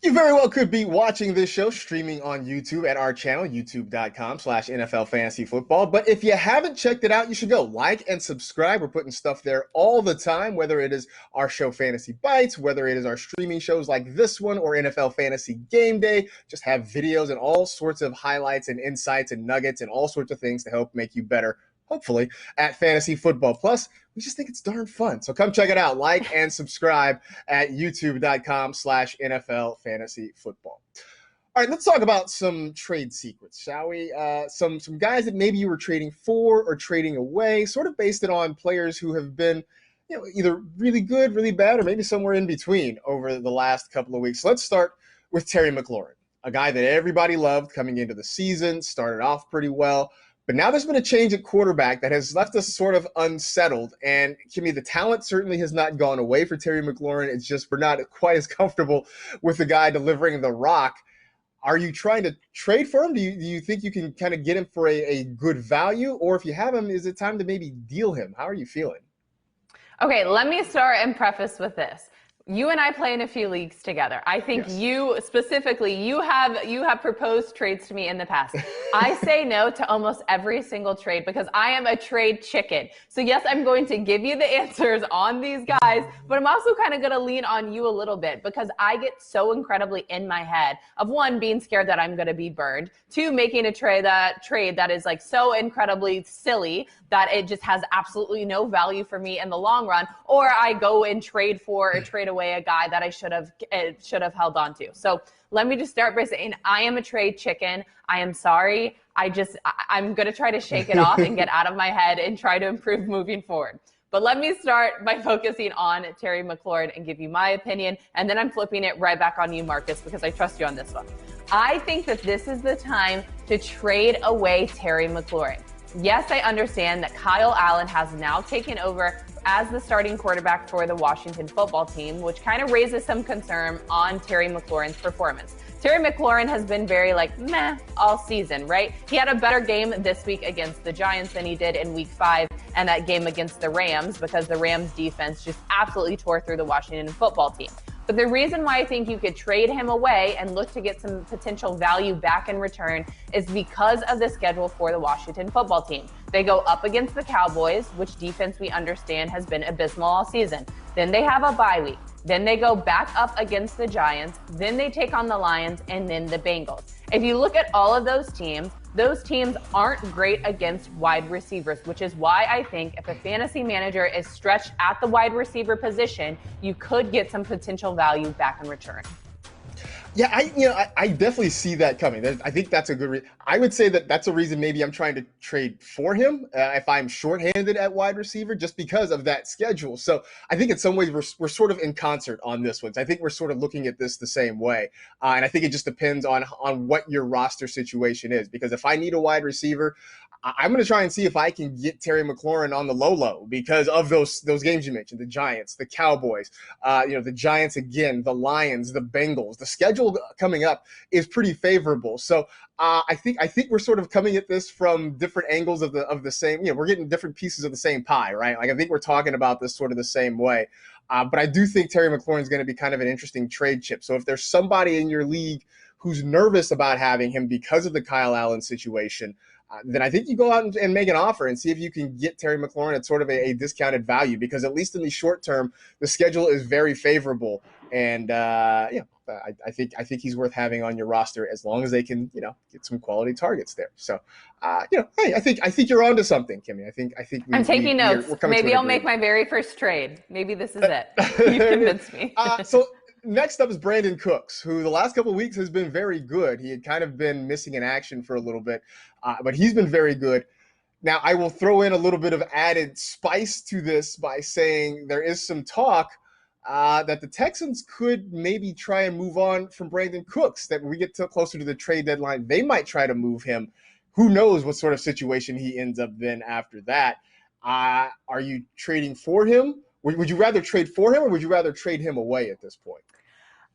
You very well could be watching this show streaming on YouTube at our channel, youtube.com/NFL Fantasy Football. But if you haven't checked it out, you should go like and subscribe. We're putting stuff there all the time, whether it is our show Fantasy Bites, whether it is our streaming shows like this one or NFL Fantasy Game Day. Just have videos and all sorts of highlights and insights and nuggets and all sorts of things to help make you better, hopefully, at fantasy football. Plus, we just think it's darn fun. So come check it out. Like and subscribe at youtube.com/NFL Fantasy Football. All right, let's talk about some trade secrets, shall we? Some guys that maybe you were trading for or trading away, sort of based it on players who have been, either really good, really bad, or maybe somewhere in between over the last couple of weeks. So let's start with Terry McLaurin, a guy that everybody loved coming into the season, started off pretty well. But now there's been a change at quarterback that has left us sort of unsettled. And, Kimmy, the talent certainly has not gone away for Terry McLaurin. It's just we're not quite as comfortable with the guy delivering the rock. Are you trying to trade for him? Do you think you can kind of get him for a good value? Or if you have him, is it time to maybe deal him? How are you feeling? Okay, let me start and preface with this. You and I play in a few leagues together. I think you specifically, you have proposed trades to me in the past. I say no to almost every single trade because I am a trade chicken. So yes, I'm going to give you the answers on these guys, but I'm also kind of going to lean on you a little bit because I get so incredibly in my head of one, being scared that I'm going to be burned, two, making a trade that is like so incredibly silly that it just has absolutely no value for me in the long run, or I go and trade for or trade away a guy that I should have held on to. So let me just start by saying I am a trade chicken. I am sorry. I'm going to try to shake it off and get out of my head and try to improve moving forward. But let me start by focusing on Terry McLaurin and give you my opinion, and then I'm flipping it right back on you, Marcus, because I trust you on this one. I think that this is the time to trade away Terry McLaurin. Yes, I understand that Kyle Allen has now taken over as the starting quarterback for the Washington football team, which kind of raises some concern on Terry McLaurin's performance. Terry McLaurin has been very meh all season, right? He had a better game this week against the Giants than he did in week 5 and that game against the Rams because the Rams defense just absolutely tore through the Washington football team. But the reason why I think you could trade him away and look to get some potential value back in return is because of the schedule for the Washington football team. They go up against the Cowboys, which defense we understand has been abysmal all season. Then they have a bye week. Then they go back up against the Giants. Then they take on the Lions and then the Bengals. If you look at all of those teams aren't great against wide receivers, which is why I think if a fantasy manager is stretched at the wide receiver position, you could get some potential value back in return. Yeah, I definitely see that coming. I think that's a good reason. I would say that that's a reason maybe I'm trying to trade for him if I'm shorthanded at wide receiver, just because of that schedule. So I think in some ways we're sort of in concert on this one. So I think we're sort of looking at this the same way. And I think it just depends on what your roster situation is. Because if I need a wide receiver, I'm going to try and see if I can get Terry McLaurin on the low because of those games you mentioned, the Giants, the Cowboys, the Giants again, the Lions, the Bengals. The schedule coming up is pretty favorable. So I think we're sort of coming at this from different angles of the same. We're getting different pieces of the same pie, right? Like I think we're talking about this sort of the same way. But I do think Terry McLaurin is going to be kind of an interesting trade chip. So if there's somebody in your league who's nervous about having him because of the Kyle Allen situation, then I think you go out and make an offer and see if you can get Terry McLaurin at sort of a discounted value, because at least in the short term, the schedule is very favorable. And, I think he's worth having on your roster as long as they can, get some quality targets there. So, hey, I think you're onto something, Kimmy. I think I'm taking notes. Maybe I'll make my very first trade. Maybe this is it. You convinced me. So next up is Brandin Cooks, who the last couple of weeks has been very good. He had kind of been missing in action for a little bit, but he's been very good. Now, I will throw in a little bit of added spice to this by saying there is some talk that the Texans could maybe try and move on from Brandin Cooks, that when we get closer to the trade deadline, they might try to move him. Who knows what sort of situation he ends up in after that. Are you trading for him? Would you rather trade for him, or would you rather trade him away at this point?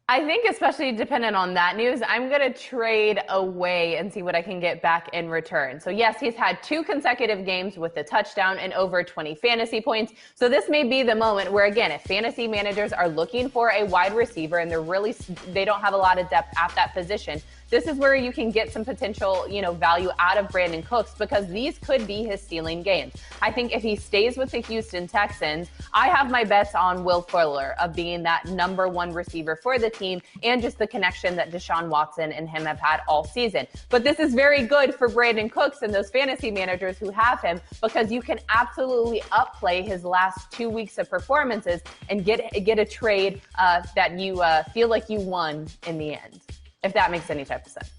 I think especially dependent on that news, I'm going to trade away and see what I can get back in return. So yes, he's had 2 consecutive games with a touchdown and over 20 fantasy points. So this may be the moment where, again, if fantasy managers are looking for a wide receiver and they don't have a lot of depth at that position, this is where you can get some potential, value out of Brandin Cooks, because these could be his ceiling games. I think if he stays with the Houston Texans, I have my bets on Will Fuller of being that number 1 receiver for the team, and just the connection that Deshaun Watson and him have had all season. But this is very good for Brandin Cooks and those fantasy managers who have him, because you can absolutely upplay his last 2 weeks of performances and get a trade that you feel like you won in the end, if that makes any type of sense.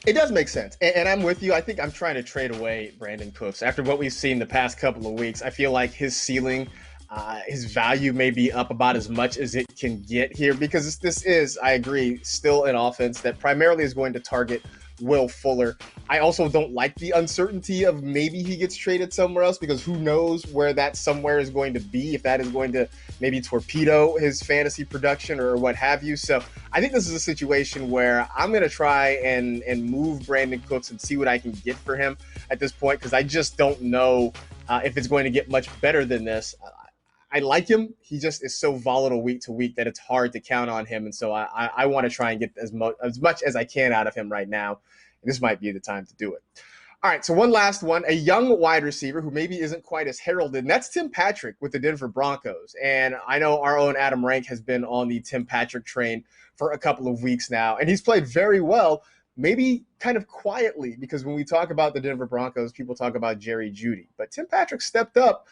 It does make sense. And I'm with you. I think I'm trying to trade away Brandin Cooks. After what we've seen the past couple of weeks, I feel like his ceiling, his value may be up about as much as it can get here, because this is, I agree, still an offense that primarily is going to target Will Fuller. I also don't like the uncertainty of maybe he gets traded somewhere else, because who knows where that somewhere is going to be, if that is going to maybe torpedo his fantasy production or what have you. So I think this is a situation where I'm going to try and move Brandin Cooks and see what I can get for him at this point, because I just don't know if it's going to get much better than this. I like him. He just is so volatile week to week that it's hard to count on him. And so I want to try and get as much as I can out of him right now. And this might be the time to do it. All right, so one last one, a young wide receiver who maybe isn't quite as heralded, and that's Tim Patrick with the Denver Broncos. And I know our own Adam Rank has been on the Tim Patrick train for a couple of weeks now, and he's played very well, maybe kind of quietly, because when we talk about the Denver Broncos, people talk about Jerry Jeudy. But Tim Patrick stepped up.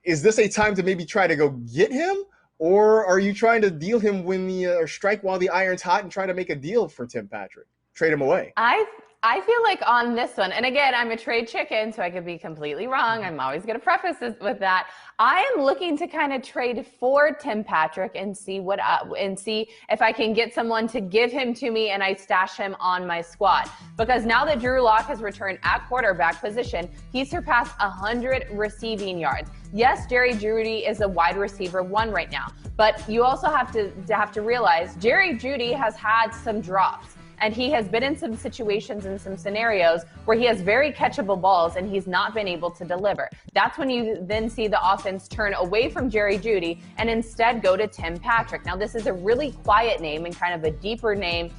Is this a time to maybe try to go get him, or are you trying to deal him or strike while the iron's hot and try to make a deal for Tim Patrick? Trade him away. I feel like on this one, and again, I'm a trade chicken, so I could be completely wrong. I'm always going to preface this with that. I am looking to kind of trade for Tim Patrick and see if I can get someone to give him to me and I stash him on my squad. Because now that Drew Lock has returned at quarterback position, he surpassed 100 receiving yards. Yes, Jerry Jeudy is a wide receiver 1 right now, but you also have to realize Jerry Jeudy has had some drops. And he has been in some situations and some scenarios where he has very catchable balls and he's not been able to deliver. That's when you then see the offense turn away from Jerry Jeudy and instead go to Tim Patrick. Now, this is a really quiet name and kind of a deeper name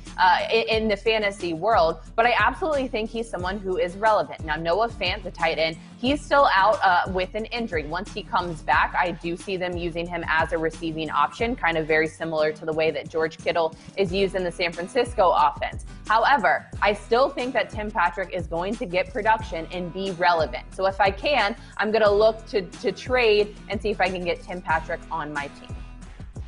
in the fantasy world, but I absolutely think he's someone who is relevant. Now, Noah Fant, the tight end, he's still out with an injury. Once he comes back, I do see them using him as a receiving option, kind of very similar to the way that George Kittle is used in the San Francisco offense. However, I still think that Tim Patrick is going to get production and be relevant. So if I can, I'm going to look to trade and see if I can get Tim Patrick on my team.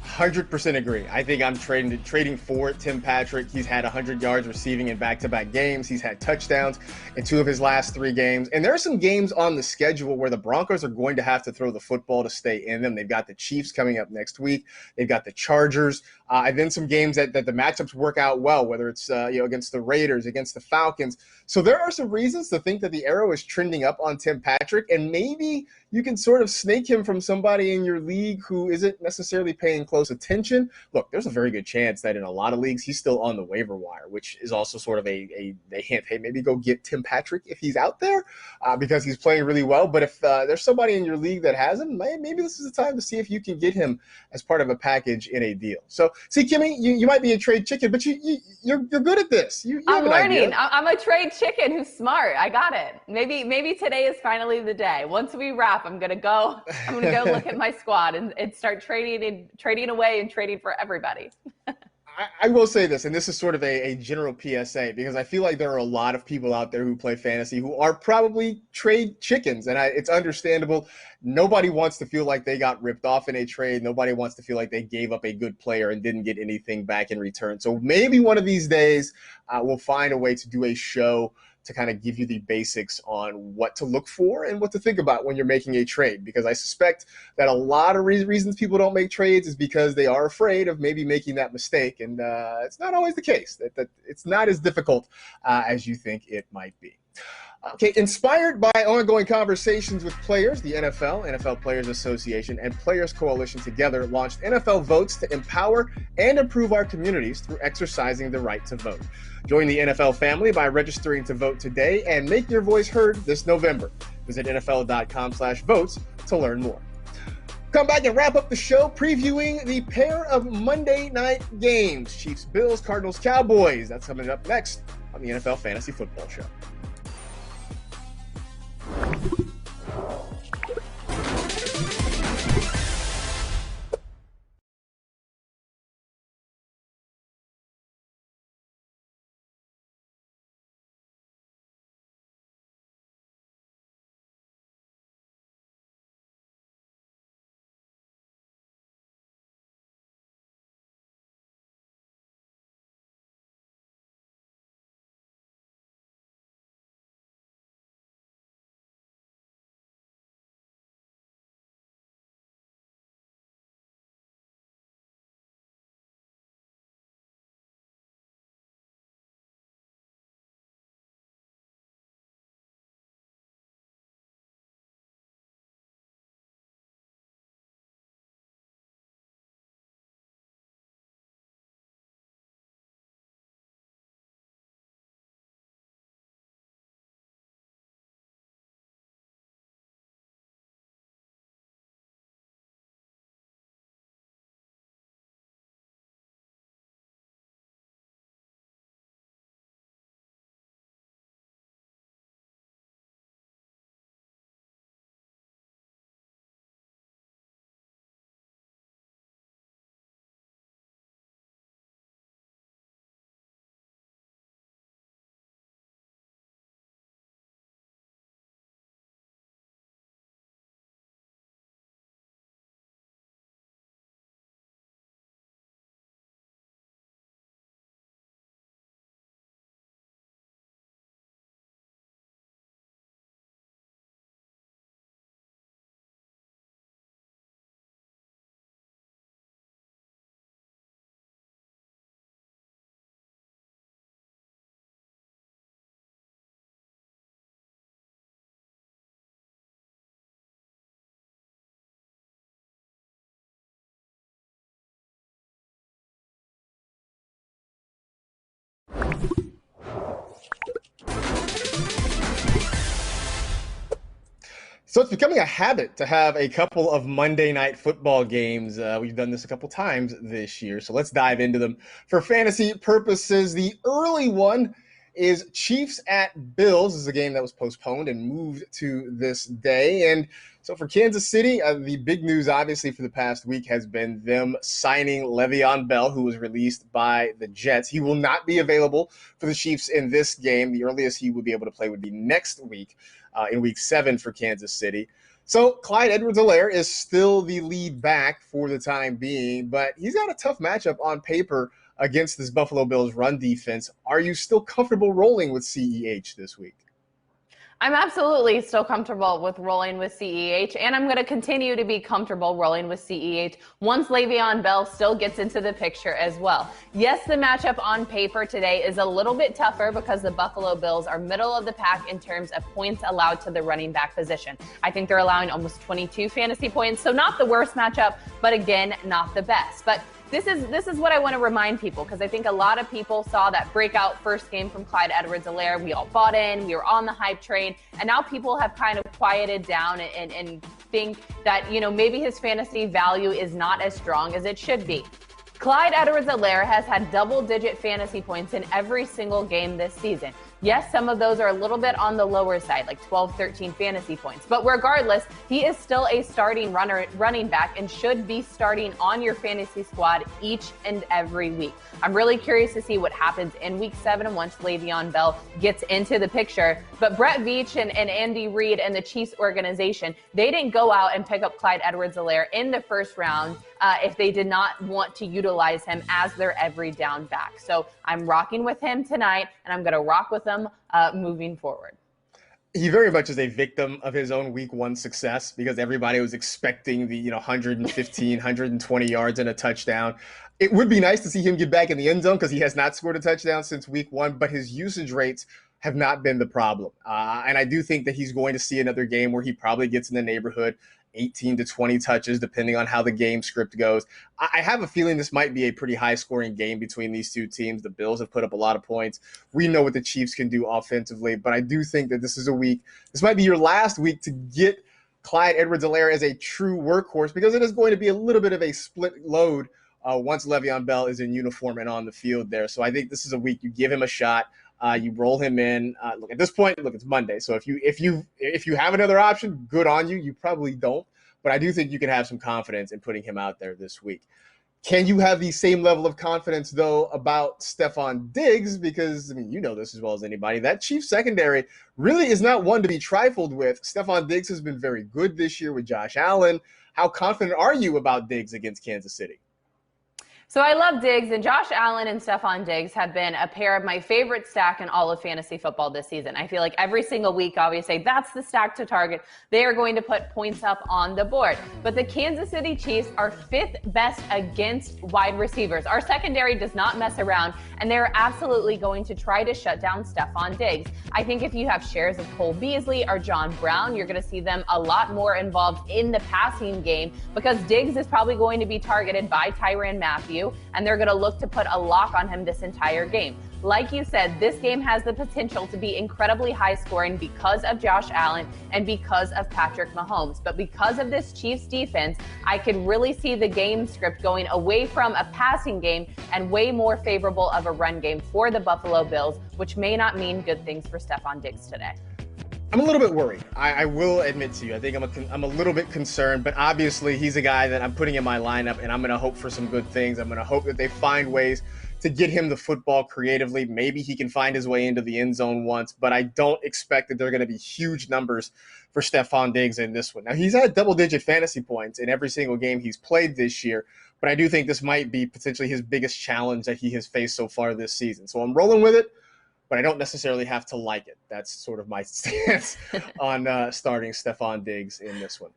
100% agree. I think I'm trading for Tim Patrick. He's had 100 yards receiving in back-to-back games. He's had touchdowns in 2 of his last 3 games. And there are some games on the schedule where the Broncos are going to have to throw the football to stay in them. They've got the Chiefs coming up next week. They've got the Chargers. And then some games that the matchups work out well, whether it's against the Raiders, against the Falcons. So there are some reasons to think that the arrow is trending up on Tim Patrick, and maybe you can sort of snake him from somebody in your league who isn't necessarily paying close attention. Look, there's a very good chance that in a lot of leagues he's still on the waiver wire, which is also sort of a hint. Hey, maybe go get Tim Patrick if he's out there because he's playing really well. But if there's somebody in your league that hasn't, maybe this is the time to see if you can get him as part of a package in a deal. So, see, Kimmy, you might be a trade chicken, but you're good at this. I'm learning. I'm a trade chicken who's smart. I got it. Maybe today is finally the day. Once we wrap, I'm gonna go look at my squad and start trading away and trading for everybody. I will say this, and this is sort of a general PSA, because I feel like there are a lot of people out there who play fantasy who are probably trade chickens, and it's understandable. Nobody wants to feel like they got ripped off in a trade. Nobody wants to feel like they gave up a good player and didn't get anything back in return. So maybe one of these days we'll find a way to do a show to kind of give you the basics on what to look for and what to think about when you're making a trade, because I suspect that a lot of reasons people don't make trades is because they are afraid of maybe making that mistake, and it's not always the case. That it's not as difficult as you think it might be. Okay, inspired by ongoing conversations with players, the NFL Players Association, and Players Coalition together launched NFL Votes to empower and improve our communities through exercising the right to vote. Join the NFL family by registering to vote today and make your voice heard this November. Visit NFL.com/votes to learn more. Come back and wrap up the show previewing the pair of Monday night games, Chiefs, Bills, Cardinals, Cowboys. That's coming up next on the NFL Fantasy Football Show. So it's becoming a habit to have a couple of Monday night football games. We've done this a couple times this year, so let's dive into them. For fantasy purposes, the early one is Chiefs at Bills. This is a game that was postponed and moved to this day. And so for Kansas City, the big news obviously for the past week has been them signing Le'Veon Bell, who was released by the Jets. He will not be available for the Chiefs in this game. The earliest he would be able to play would be next week. In week 7 for Kansas City. So Clyde Edwards-Helaire is still the lead back for the time being, but he's got a tough matchup on paper against this Buffalo Bills run defense. Are you still comfortable rolling with CEH this week? I'm absolutely still comfortable with rolling with CEH, and I'm going to continue to be comfortable rolling with CEH once Le'Veon Bell still gets into the picture as well. Yes, the matchup on paper today is a little bit tougher because the Buffalo Bills are middle of the pack in terms of points allowed to the running back position. I think they're allowing almost 22 fantasy points, so not the worst matchup, but again, not the best. But this is what I want to remind people, because I think a lot of people saw that breakout first game from Clyde Edwards-Helaire. We all bought in, we were on the hype train, and now people have kind of quieted down and think that, you know, maybe his fantasy value is not as strong as it should be. Clyde Edwards-Helaire has had double-digit fantasy points in every single game this season. Yes, some of those are a little bit on the lower side, like 12, 13 fantasy points. But regardless, he is still a starting running back and should be starting on your fantasy squad each and every week. I'm really curious to see what happens in week 7 once Le'Veon Bell gets into the picture. But Brett Veach and Andy Reid and the Chiefs organization, they didn't go out and pick up Clyde Edwards-Helaire in the first round if they did not want to utilize him as their every down back. So I'm rocking with him tonight, and I'm going to rock with him moving forward. He very much is a victim of his own week 1 success, because everybody was expecting the 115, 120 yards and a touchdown. It would be nice to see him get back in the end zone, because he has not scored a touchdown since week 1, but his usage rates have not been the problem. And I do think that he's going to see another game where he probably gets in the neighborhood 18 to 20 touches, depending on how the game script goes. I have a feeling this might be a pretty high-scoring game between these two teams. The Bills have put up a lot of points. We know what the Chiefs can do offensively, but I do think that this is a week. This might be your last week to get Clyde Edwards-Helaire as a true workhorse, because it is going to be a little bit of a split load once Le'Veon Bell is in uniform and on the field there. So I think this is a week you give him a shot. You roll him in. Look, at this point, it's Monday. So if you have another option, good on you. You probably don't, but I do think you can have some confidence in putting him out there this week. Can you have the same level of confidence, though, about Stephon Diggs? Because, I mean, you know this as well as anybody. That Chiefs secondary really is not one to be trifled with. Stephon Diggs has been very good this year with Josh Allen. How confident are you about Diggs against Kansas City? So I love Diggs, and Josh Allen and Stephon Diggs have been a pair of my favorite stack in all of fantasy football this season. I feel like every single week, obviously, that's the stack to target. They are going to put points up on the board. But the Kansas City Chiefs are 5th best against wide receivers. Our secondary does not mess around, and they're absolutely going to try to shut down Stephon Diggs. I think if you have shares of Cole Beasley or John Brown, you're going to see them a lot more involved in the passing game, because Diggs is probably going to be targeted by Tyrann Mathieu, and they're going to look to put a lock on him this entire game. Like you said, this game has the potential to be incredibly high scoring because of Josh Allen and because of Patrick Mahomes. But because of this Chiefs defense, I could really see the game script going away from a passing game and way more favorable of a run game for the Buffalo Bills, which may not mean good things for Stephon Diggs today. I'm a little bit worried. I will admit to you. I think I'm a little bit concerned, but obviously he's a guy that I'm putting in my lineup, and I'm going to hope for some good things. I'm going to hope that they find ways to get him the football creatively. Maybe he can find his way into the end zone once, but I don't expect that there are going to be huge numbers for Stephon Diggs in this one. Now, he's had double-digit fantasy points in every single game he's played this year, but I do think this might be potentially his biggest challenge that he has faced so far this season. So I'm rolling with it, but I don't necessarily have to like it. That's sort of my stance on starting Stephon Diggs in this one.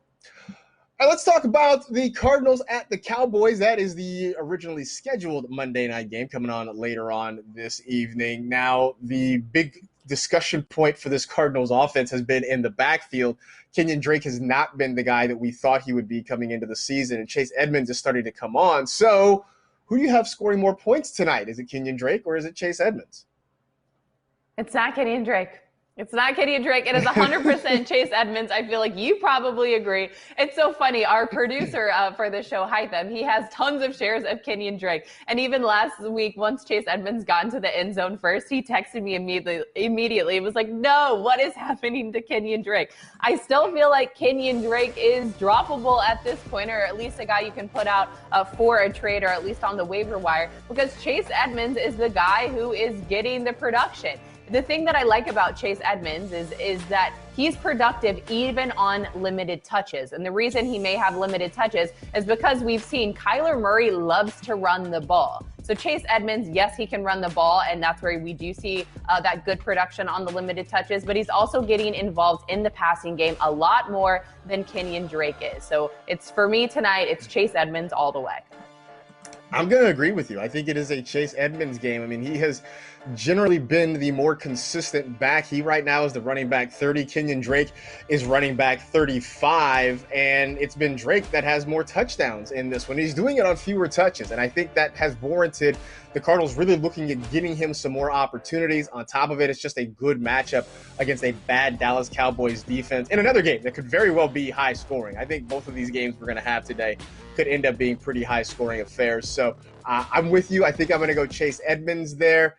All right, let's talk about the Cardinals at the Cowboys. That is the originally scheduled Monday night game coming on later on this evening. Now, the big discussion point for this Cardinals offense has been in the backfield. Kenyon Drake has not been the guy that we thought he would be coming into the season, and Chase Edmonds is starting to come on. So who do you have scoring more points tonight? Is it Kenyon Drake or is it Chase Edmonds? It's not Kenyon Drake. It's not Kenyon Drake. It is 100% Chase Edmonds. I feel like you probably agree. It's so funny. Our producer for the show, Hytham, he has tons of shares of Kenyon Drake. And even last week, once Chase Edmonds got into the end zone first, he texted me immediately. It was like, no, what is happening to Kenyon Drake? I still feel like Kenyon Drake is droppable at this point, or at least a guy you can put out for a trade, or at least on the waiver wire, because Chase Edmonds is the guy who is getting the production. The thing that I like about Chase Edmonds is that he's productive even on limited touches. And the reason he may have limited touches is because we've seen Kyler Murray loves to run the ball. So Chase Edmonds, yes, he can run the ball, and that's where we do see that good production on the limited touches, but he's also getting involved in the passing game a lot more than Kenyon Drake is. So it's, for me tonight, it's Chase Edmonds all the way. I'm going to agree with you. I think it is a Chase Edmonds game. I mean, he has generally been the more consistent back. He right now is the running back 30. Kenyon Drake is running back 35, and it's been Drake that has more touchdowns in this one. He's doing it on fewer touches, and I think that has warranted the Cardinals really looking at getting him some more opportunities. On top of it, it's just a good matchup against a bad Dallas Cowboys defense in another game that could very well be high scoring. I think both of these games we're going to have today could end up being pretty high scoring affairs. So I'm with you. I think I'm going to go Chase Edmonds there.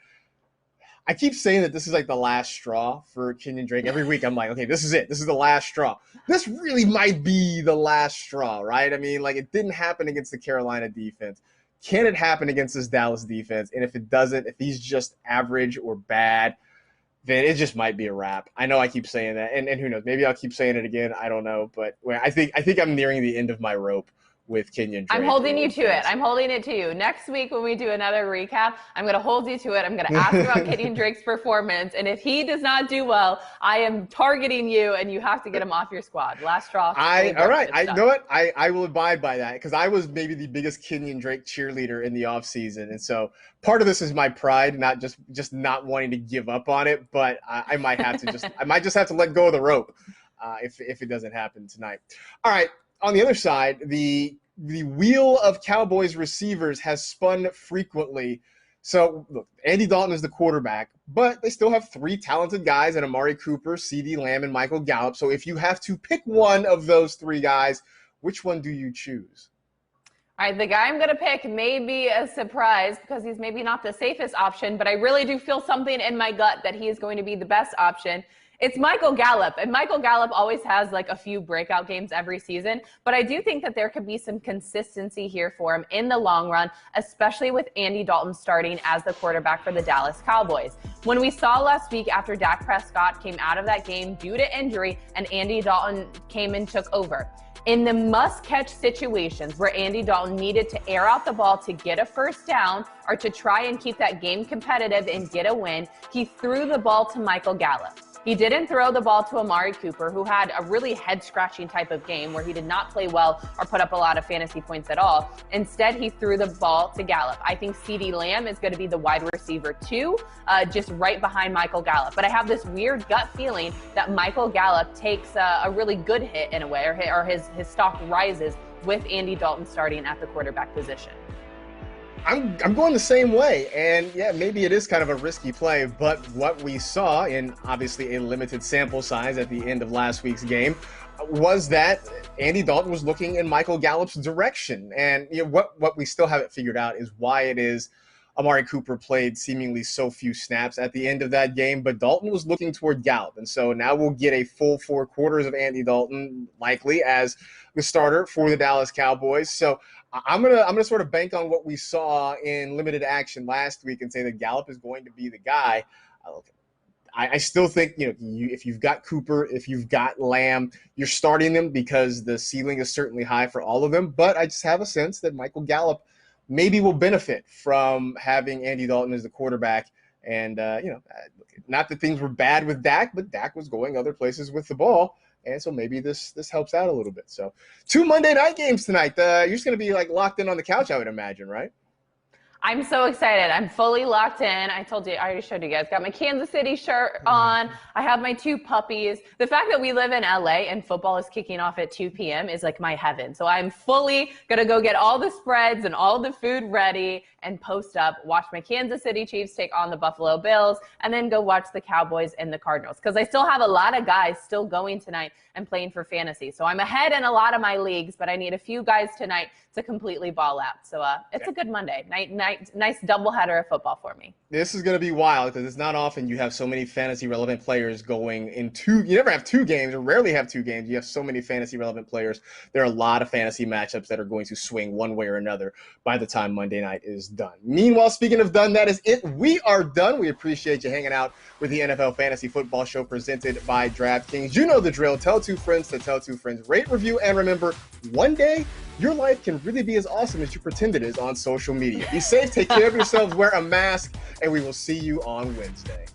I keep saying that this is like the last straw for Kenyon Drake. Every week I'm like, okay, this is it. This is the last straw. This really might be the last straw, right? I mean, like, it didn't happen against the Carolina defense. Can it happen against this Dallas defense? And if it doesn't, if he's just average or bad, then it just might be a wrap. I know I keep saying that, and who knows? Maybe I'll keep saying it again. I don't know, but I think I'm nearing the end of my rope with Kenyon Drake. I'm holding you to it. I'm holding it to you. Next week when we do another recap, I'm going to hold you to it. I'm going to ask about Kenyon Drake's performance. And if he does not do well, I am targeting you and you have to get him off your squad. Last straw. All right. I know what? I will abide by that because I was maybe the biggest Kenyon Drake cheerleader in the offseason. And so part of this is my pride, not just not wanting to give up on it, but I might have to I might just have to let go of the rope if it doesn't happen tonight. All right. On the other side, the wheel of Cowboys receivers has spun frequently. So, look, Andy Dalton is the quarterback, but they still have three talented guys in Amari Cooper, CeeDee Lamb, and Michael Gallup. So if you have to pick one of those three guys, which one do you choose? All right, the guy I'm going to pick may be a surprise because he's maybe not the safest option, but I really do feel something in my gut that he is going to be the best option. It's Michael Gallup, and Michael Gallup always has like a few breakout games every season, but I do think that there could be some consistency here for him in the long run, especially with Andy Dalton starting as the quarterback for the Dallas Cowboys. When we saw last week after Dak Prescott came out of that game due to injury and Andy Dalton came and took over, in the must-catch situations where Andy Dalton needed to air out the ball to get a first down or to try and keep that game competitive and get a win, he threw the ball to Michael Gallup. He didn't throw the ball to Amari Cooper, who had a really head-scratching type of game where he did not play well or put up a lot of fantasy points at all. Instead, he threw the ball to Gallup. I think CeeDee Lamb is going to be the wide receiver too, just right behind Michael Gallup. But I have this weird gut feeling that Michael Gallup takes a really good hit in a way, or his stock rises with Andy Dalton starting at the quarterback position. I'm going the same way, and yeah, maybe it is kind of a risky play, but what we saw in obviously a limited sample size at the end of last week's game was that Andy Dalton was looking in Michael Gallup's direction, and what we still haven't figured out is why it is Amari Cooper played seemingly so few snaps at the end of that game, but Dalton was looking toward Gallup, and so now we'll get a full 4 quarters of Andy Dalton likely as the starter for the Dallas Cowboys. So I'm gonna sort of bank on what we saw in limited action last week and say that Gallup is going to be the guy. I still think if you've got Cooper, if you've got Lamb, you're starting them because the ceiling is certainly high for all of them. But I just have a sense that Michael Gallup maybe will benefit from having Andy Dalton as the quarterback. And not that things were bad with Dak, but Dak was going other places with the ball. And so maybe this helps out a little bit. So 2 Monday night games tonight. You're just going to be like locked in on the couch, I would imagine, right? I'm so excited. I'm fully locked in. I told you, I already showed you guys. Got my Kansas City shirt on. I have my 2 puppies. The fact that we live in LA and football is kicking off at 2 p.m. is like my heaven. So I'm fully going to go get all the spreads and all the food ready and post up, watch my Kansas City Chiefs take on the Buffalo Bills, and then go watch the Cowboys and the Cardinals. Because I still have a lot of guys still going tonight and playing for fantasy. So I'm ahead in a lot of my leagues, but I need a few guys tonight to completely ball out. So it's a good Monday. Nice doubleheader of football for me. This is going to be wild because it's not often you have so many fantasy relevant players going in 2. You never have 2 games or rarely have 2 games. You have so many fantasy relevant players. There are a lot of fantasy matchups that are going to swing one way or another by the time Monday night is done. Meanwhile, speaking of done, that is it. We are done. We appreciate you hanging out with the NFL Fantasy Football Show presented by DraftKings. You know the drill. Tell 2 friends to tell 2 friends. Rate, review, and remember, one day your life can really be as awesome as you pretend it is on social media. Be safe, take care of yourselves, wear a mask, and we will see you on Wednesday.